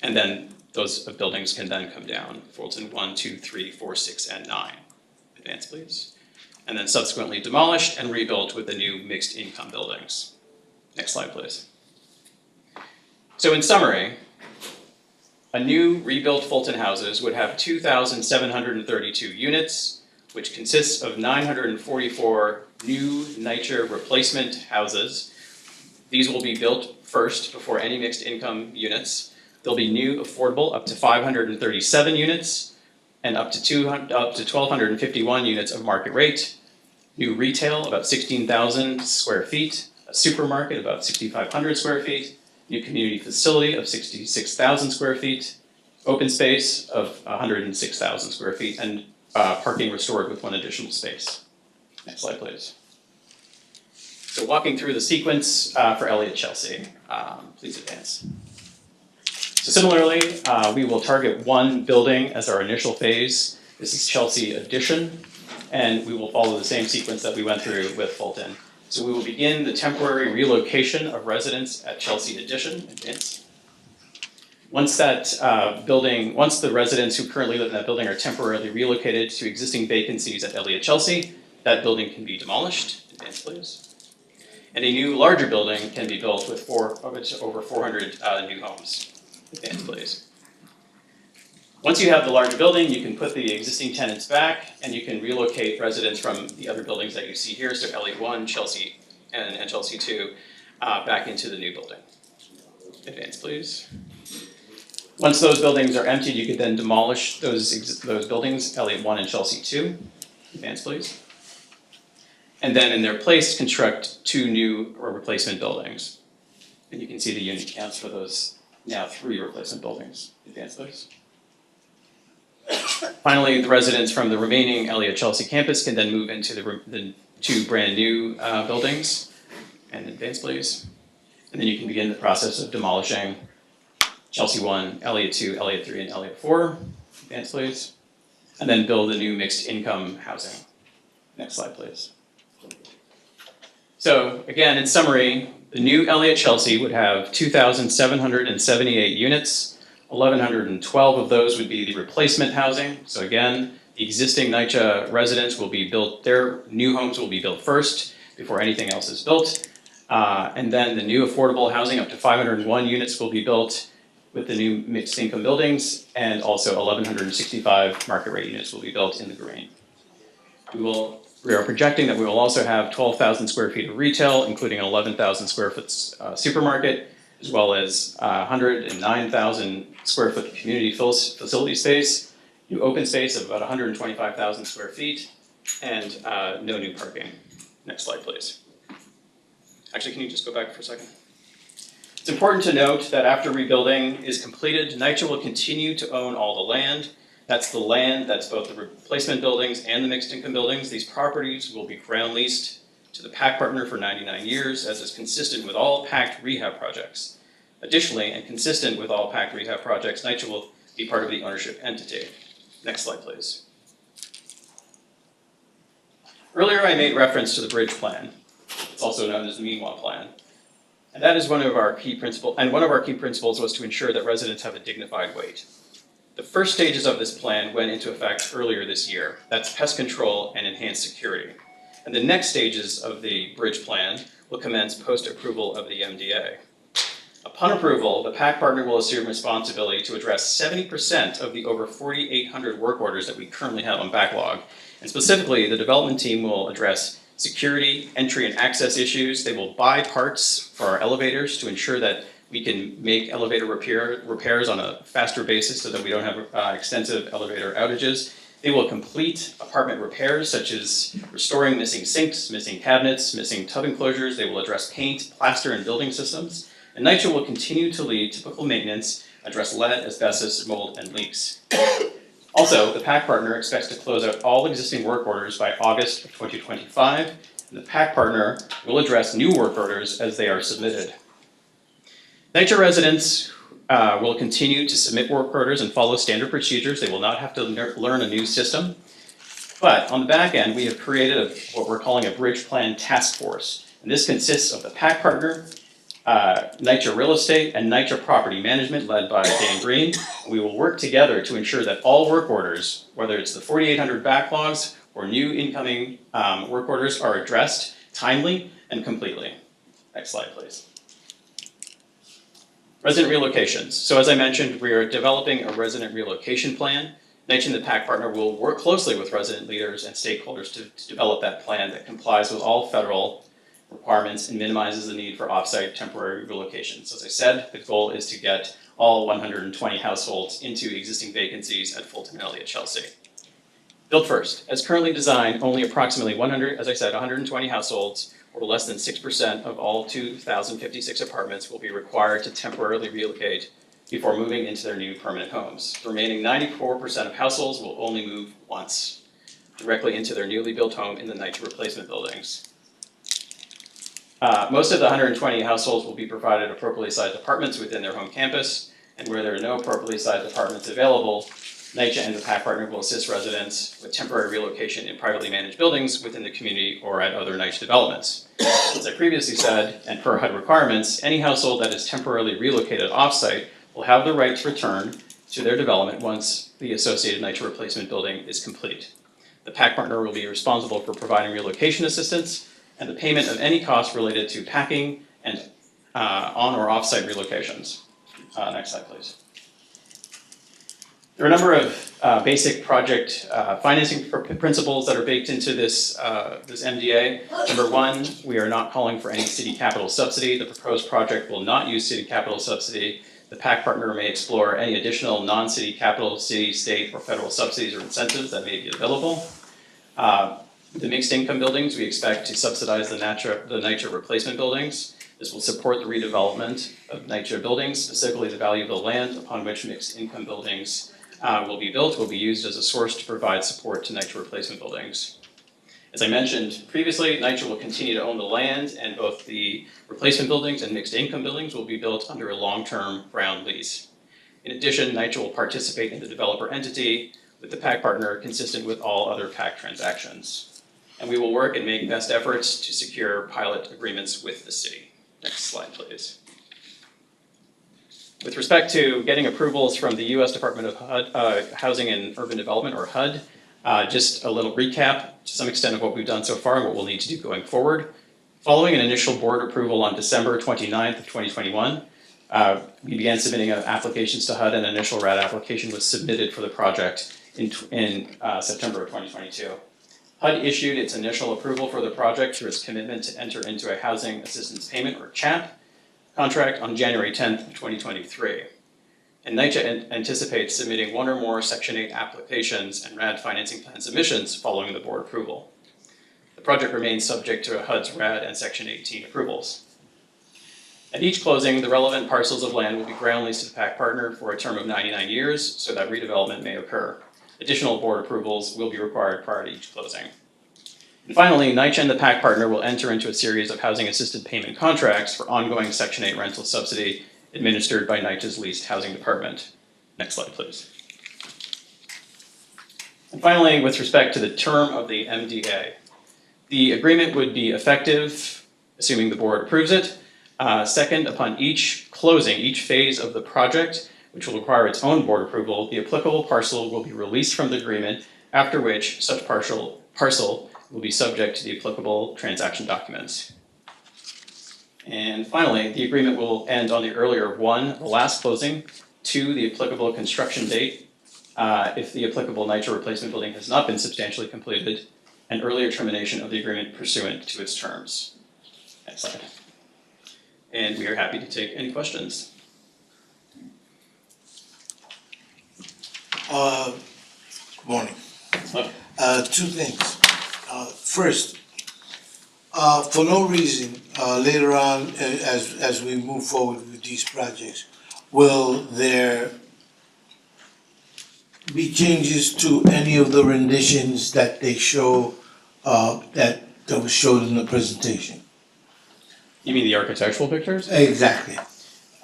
And then those buildings can then come down. Fulton 1, 2, 3, 4, 6, and 9. Advance, please. And then subsequently demolished and rebuilt with the new mixed income buildings. Next slide, please. So in summary, a new rebuilt Fulton houses would have 2,732 units, which consists of 944 new NYCHA replacement houses. These will be built first before any mixed income units. There'll be new affordable up to 537 units and up to 1,251 units of market rate. New retail, about 16,000 square feet. A supermarket, about 6,500 square feet. New community facility of 66,000 square feet. Open space of 106,000 square feet, and parking restored with one additional space. Next slide, please. So walking through the sequence for Elliott Chelsea, please advance. So similarly, we will target one building as our initial phase. This is Chelsea Addition, and we will follow the same sequence that we went through with Fulton. So we will begin the temporary relocation of residents at Chelsea Addition. Advance. Once the residents who currently live in that building are temporarily relocated to existing vacancies at Elliott Chelsea, that building can be demolished. Advance, please. And a new, larger building can be built with over 400 new homes. Advance, please. Once you have the larger building, you can put the existing tenants back, and you can relocate residents from the other buildings that you see here, so Elliott 1, Chelsea, and Chelsea 2, back into the new building. Advance, please. Once those buildings are emptied, you could then demolish those buildings, Elliott 1 and Chelsea 2. Advance, please. And then in their place, construct 2 new or replacement buildings. And you can see the unit counts for those now 3 replacement buildings. Advance, please. Finally, the residents from the remaining Elliott Chelsea campus can then move into the 2 brand new buildings. And advance, please. And then you can begin the process of demolishing Chelsea 1, Elliott 2, Elliott 3, and Elliott 4. Advance, please. And then build the new mixed income housing. Next slide, please. So again, in summary, the new Elliott Chelsea would have 2,778 units. 1,112 of those would be the replacement housing. So again, the existing NYCHA residents will be built, their new homes will be built first before anything else is built. And then the new affordable housing, up to 501 units, will be built with the new mixed income buildings, and also 1,165 market rate units will be built in the green. We are projecting that we will also have 12,000 square feet of retail, including an 11,000 square foot supermarket, as well as 109,000 square foot community facility space, new open space of about 125,000 square feet, and no new parking. Next slide, please. Actually, can you just go back for a second? It's important to note that after rebuilding is completed, NYCHA will continue to own all the land. That's the land that's both the replacement buildings and the mixed income buildings. These properties will be ground leased to the PAC partner for 99 years, as is consistent with all PACT rehab projects. Additionally, and consistent with all PACT rehab projects, NYCHA will be part of the ownership entity. Next slide, please. Earlier, I made reference to the bridge plan. It's also known as the Meanwhile plan. And that is one of our key principles, and one of our key principles was to ensure that residents have a dignified wait. The first stages of this plan went into effect earlier this year. That's pest control and enhanced security. And the next stages of the bridge plan will commence post-approval of the MDA. Upon approval, the PAC partner will assume responsibility to address 70% of the over 4,800 work orders that we currently have on backlog. And specifically, the development team will address security, entry, and access issues. They will buy parts for our elevators to ensure that we can make elevator repairs on a faster basis so that we don't have extensive elevator outages. They will complete apartment repairs, such as restoring missing sinks, missing cabinets, missing tub enclosures. They will address paint, plaster, and building systems. And NYCHA will continue to lead typical maintenance, address lead, asbestos, mold, and leaks. Also, the PAC partner expects to close out all existing work orders by August of 2025, and the PAC partner will address new work orders as they are submitted. NYCHA residents will continue to submit work orders and follow standard procedures. They will not have to learn a new system. But on the back end, we have created what we're calling a bridge plan task force. And this consists of the PAC partner, NYCHA Real Estate, and NYCHA Property Management, led by Dan Green. We will work together to ensure that all work orders, whether it's the 4,800 backlogs or new incoming work orders, are addressed timely and completely. Next slide, please. Resident relocations. So as I mentioned, we are developing a resident relocation plan. NYCHA and the PAC partner will work closely with resident leaders and stakeholders to develop that plan that complies with all federal requirements and minimizes the need for off-site temporary relocations. As I said, the goal is to get all 120 households into existing vacancies at Fulton and Elliott Chelsea. Build first. As currently designed, only approximately 120 households, or less than 6% of all 2,056 apartments, will be required to temporarily relocate before moving into their new permanent homes. The remaining 94% of households will only move once, directly into their newly built home in the NYCHA replacement buildings. Most of the 120 households will be provided appropriately sized apartments within their home campus, and where there are no appropriately sized apartments available, NYCHA and the PAC partner will assist residents with temporary relocation in privately managed buildings within the community or at other NYCHA developments. As I previously said, and per HUD requirements, any household that is temporarily relocated off-site will have the right to return to their development once the associated NYCHA replacement building is complete. The PAC partner will be responsible for providing relocation assistance and the payment of any costs related to packing and on or off-site relocations. Next slide, please. There are a number of basic project financing principles that are baked into this MDA. Number one, we are not calling for any city capital subsidy. The proposed project will not use city capital subsidy. The PAC partner may explore any additional non-city capital, city, state, or federal subsidies or incentives that may be available. The mixed income buildings, we expect to subsidize the NYCHA replacement buildings. This will support the redevelopment of NYCHA buildings, specifically the value of the land upon which mixed income buildings will be built will be used as a source to provide support to NYCHA replacement buildings. As I mentioned previously, NYCHA will continue to own the land, and both the replacement buildings and mixed income buildings will be built under a long-term ground lease. In addition, NYCHA will participate in the developer entity with the PAC partner consistent with all other PAC transactions. And we will work and make best efforts to secure pilot agreements with the city. Next slide, please. With respect to getting approvals from the U.S. Department of Housing and Urban Development, or HUD, just a little recap to some extent of what we've done so far and what we'll need to do going forward. Following an initial board approval on December 29th of 2021, we began submitting applications to HUD, and an initial RAD application was submitted for the project in September of 2022. HUD issued its initial approval for the project through its commitment to enter into a Housing Assistance Payment, or CHAP, contract on January 10th of 2023. And NYCHA anticipates submitting one or more Section 8 applications and RAD financing plan submissions following the board approval. The project remains subject to HUD's RAD and Section 18 approvals. At each closing, the relevant parcels of land will be ground leased to the PAC partner for a term of 99 years so that redevelopment may occur. Additional board approvals will be required prior to each closing. And finally, NYCHA and the PAC partner will enter into a series of housing assisted payment contracts for ongoing Section 8 rental subsidy administered by NYCHA's leased housing department. Next slide, please. And finally, with respect to the term of the MDA, the agreement would be effective, assuming the board approves it, second, upon each closing, each phase of the project, which will require its own board approval, the applicable parcel will be released from the agreement, after which such parcel will be subject to the applicable transaction documents. And finally, the agreement will end on the earlier of 1, the last closing, 2, the applicable construction date, if the applicable NYCHA replacement building has not been substantially completed, and earlier termination of the agreement pursuant to its terms. Next slide. And we are happy to take any questions. Good morning. Two things. First, for no reason, later on, as we move forward with these projects, will there be changes to any of the renditions that they show, that was showed in the presentation? You mean the architectural pictures? Exactly.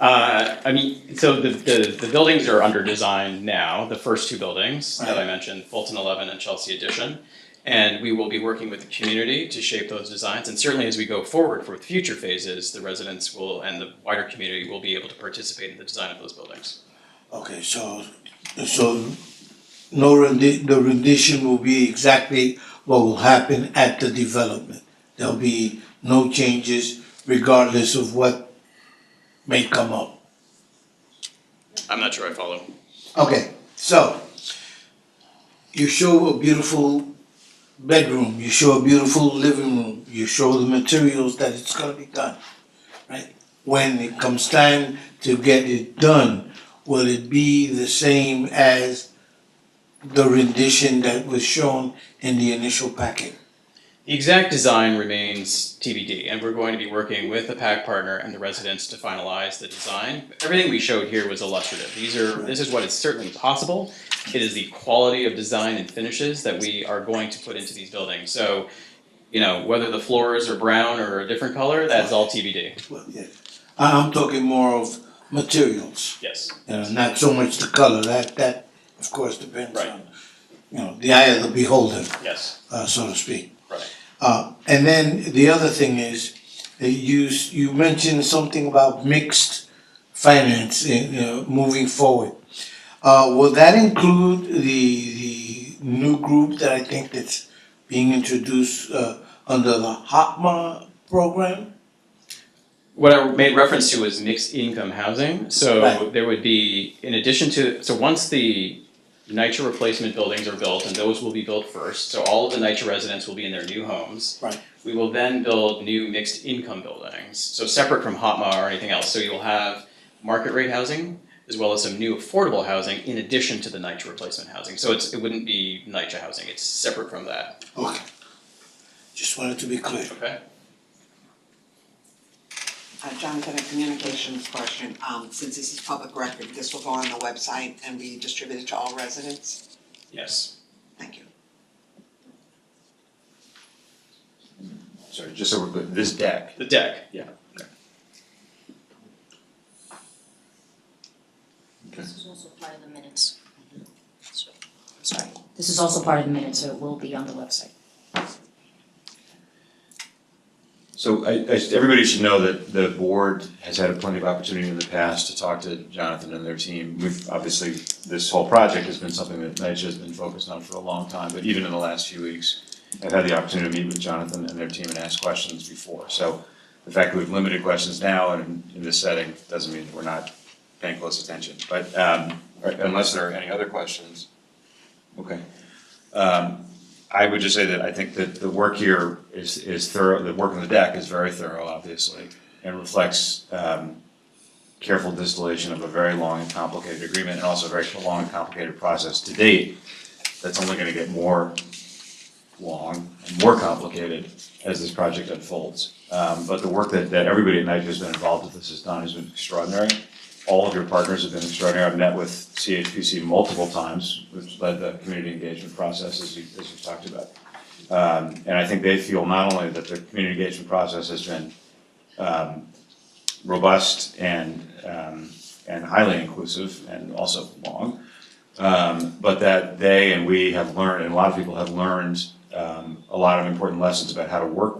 I mean, so the buildings are under design now, the first 2 buildings that I mentioned, Fulton 11 and Chelsea Addition. And we will be working with the community to shape those designs. And certainly as we go forward for future phases, the residents will, and the wider community will be able to participate in the design of those buildings. Okay, so the rendition will be exactly what will happen at the development. There'll be no changes regardless of what may come up. I'm not sure I follow. Okay, so you show a beautiful bedroom, you show a beautiful living room, you show the materials that it's gonna be done, right? When it comes time to get it done, will it be the same as the rendition that was shown in the initial packet? The exact design remains TBD, and we're going to be working with the PAC partner and the residents to finalize the design. Everything we showed here was illustrative. This is what is certainly possible. It is the quality of design and finishes that we are going to put into these buildings. So, whether the floors are brown or a different color, that's all TBD. Well, yeah. I'm talking more of materials. Yes. Not so much the color, that of course depends on, the eye of the beholder. Yes. So to speak. Right. And then the other thing is, you mentioned something about mixed finance, moving forward. Will that include the new group that I think that's being introduced, under the HOPMA program? What I made reference to was mixed income housing. So Right. there would be, in addition to, so once the NYCHA replacement buildings are built, and those will be built first, so all of the NYCHA residents will be in their new homes. Right. We will then build new mixed income buildings, so separate from HOPMA or anything else. So you'll have market rate housing, as well as some new affordable housing in addition to the NYCHA replacement housing. So it wouldn't be NYCHA housing, it's separate from that. Okay. Just wanted to be clear. Okay. Jonathan, a communications question. Since this is public record, this will go on the website and be distributed to all residents? Yes. Thank you. Sorry, just so we're clear, this deck. The deck, yeah. This is also part of the minutes. So, I'm sorry. This is also part of the minutes, so it will be on the website. So everybody should know that the board has had plenty of opportunity in the past to talk to Jonathan and their team. We've obviously, this whole project has been something that NYCHA has been focused on for a long time, but even in the last few weeks, I've had the opportunity to meet with Jonathan and their team and ask questions before. So the fact that we've limited questions now and in this setting doesn't mean that we're not paying close attention. But unless there are any other questions, okay. I would just say that I think that the work here is thorough, the work on the deck is very thorough, obviously, and reflects careful distillation of a very long and complicated agreement and also a very long and complicated process to date that's only gonna get more long and more complicated as this project unfolds. But the work that everybody at NYCHA has been involved with this has done has been extraordinary. All of your partners have been extraordinary. I've met with CHPC multiple times, which led the community engagement process, as you've talked about. And I think they feel not only that the community engagement process has been robust and highly inclusive and also long, but that they and we have learned, and a lot of people have learned a lot of important lessons about how to work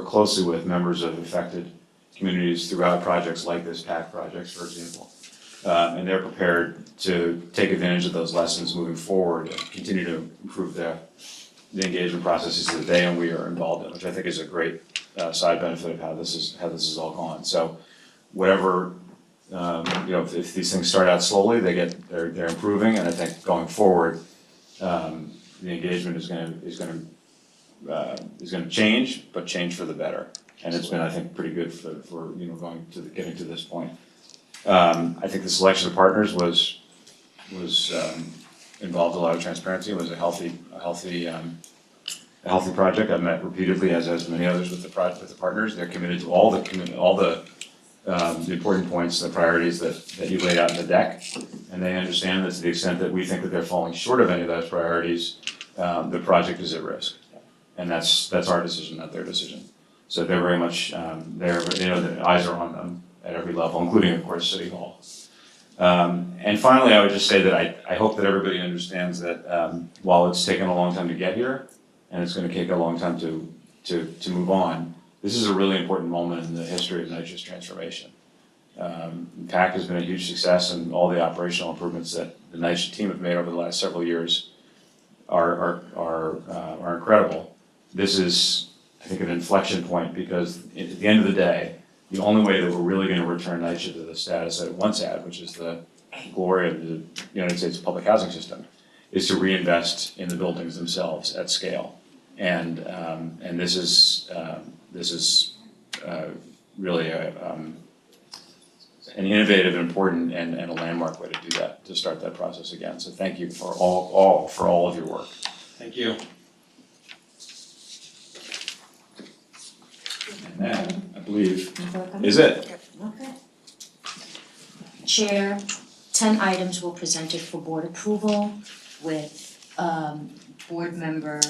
closely with members of affected communities throughout projects like this PAC projects, for example. And they're prepared to take advantage of those lessons moving forward and continue to improve the engagement processes that they and we are involved in, which I think is a great side benefit of how this is all gone. So whatever, if these things start out slowly, they're improving, and I think going forward, the engagement is gonna change, but change for the better. And it's been, I think, pretty good for getting to this point. I think the selection of partners was involved a lot of transparency. It was a healthy project. I've met repeatedly, as many others, with the partners. They're committed to all the important points, the priorities that you laid out in the deck, and they understand that to the extent that we think that they're falling short of any of those priorities, the project is at risk, and that's our decision, not their decision. So they're very much, the eyes are on them at every level, including, of course, City Hall. And finally, I would just say that I hope that everybody understands that while it's taken a long time to get here, and it's going to take a long time to move on, this is a really important moment in the history of NYCHA's transformation. PAC has been a huge success, and all the operational improvements that the NYCHA team have made over the last several years are incredible. This is, I think, an inflection point, because at the end of the day, the only way that we're really going to return NYCHA to the status that it once had, which is the glory of the United States public housing system, is to reinvest in the buildings themselves at scale. And this is really an innovative, important, and a landmark way to do that, to start that process again. So thank you for all of your work. Thank you. And that, I believe, is it. Okay. Chair, 10 items were presented for board approval with board member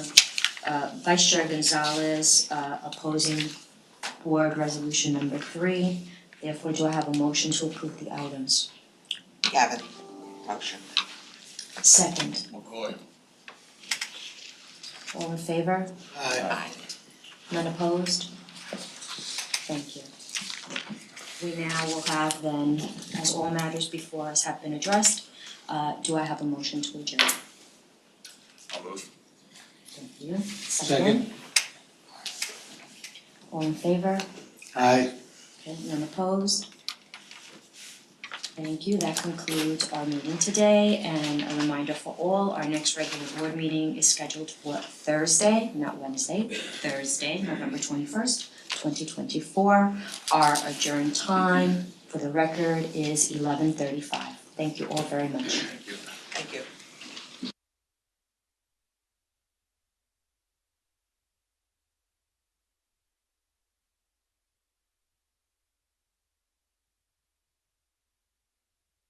Vice Chair Gonzalez opposing board resolution number 3. Therefore, do I have a motion to approve the items? Gavin, motion. Second. McCoy. All in favor? Aye. None opposed? Thank you. We now will have then, as all matters before us have been addressed, do I have a motion to adjourn? I'll move. Thank you. Second. All in favor? Aye. Okay, none opposed? Thank you, that concludes our meeting today, and a reminder for all, our next regular board meeting is scheduled for Thursday, not Wednesday, Thursday, November 21st, 2024. Our adjourned time, for the record, is 11:35. Thank you all very much.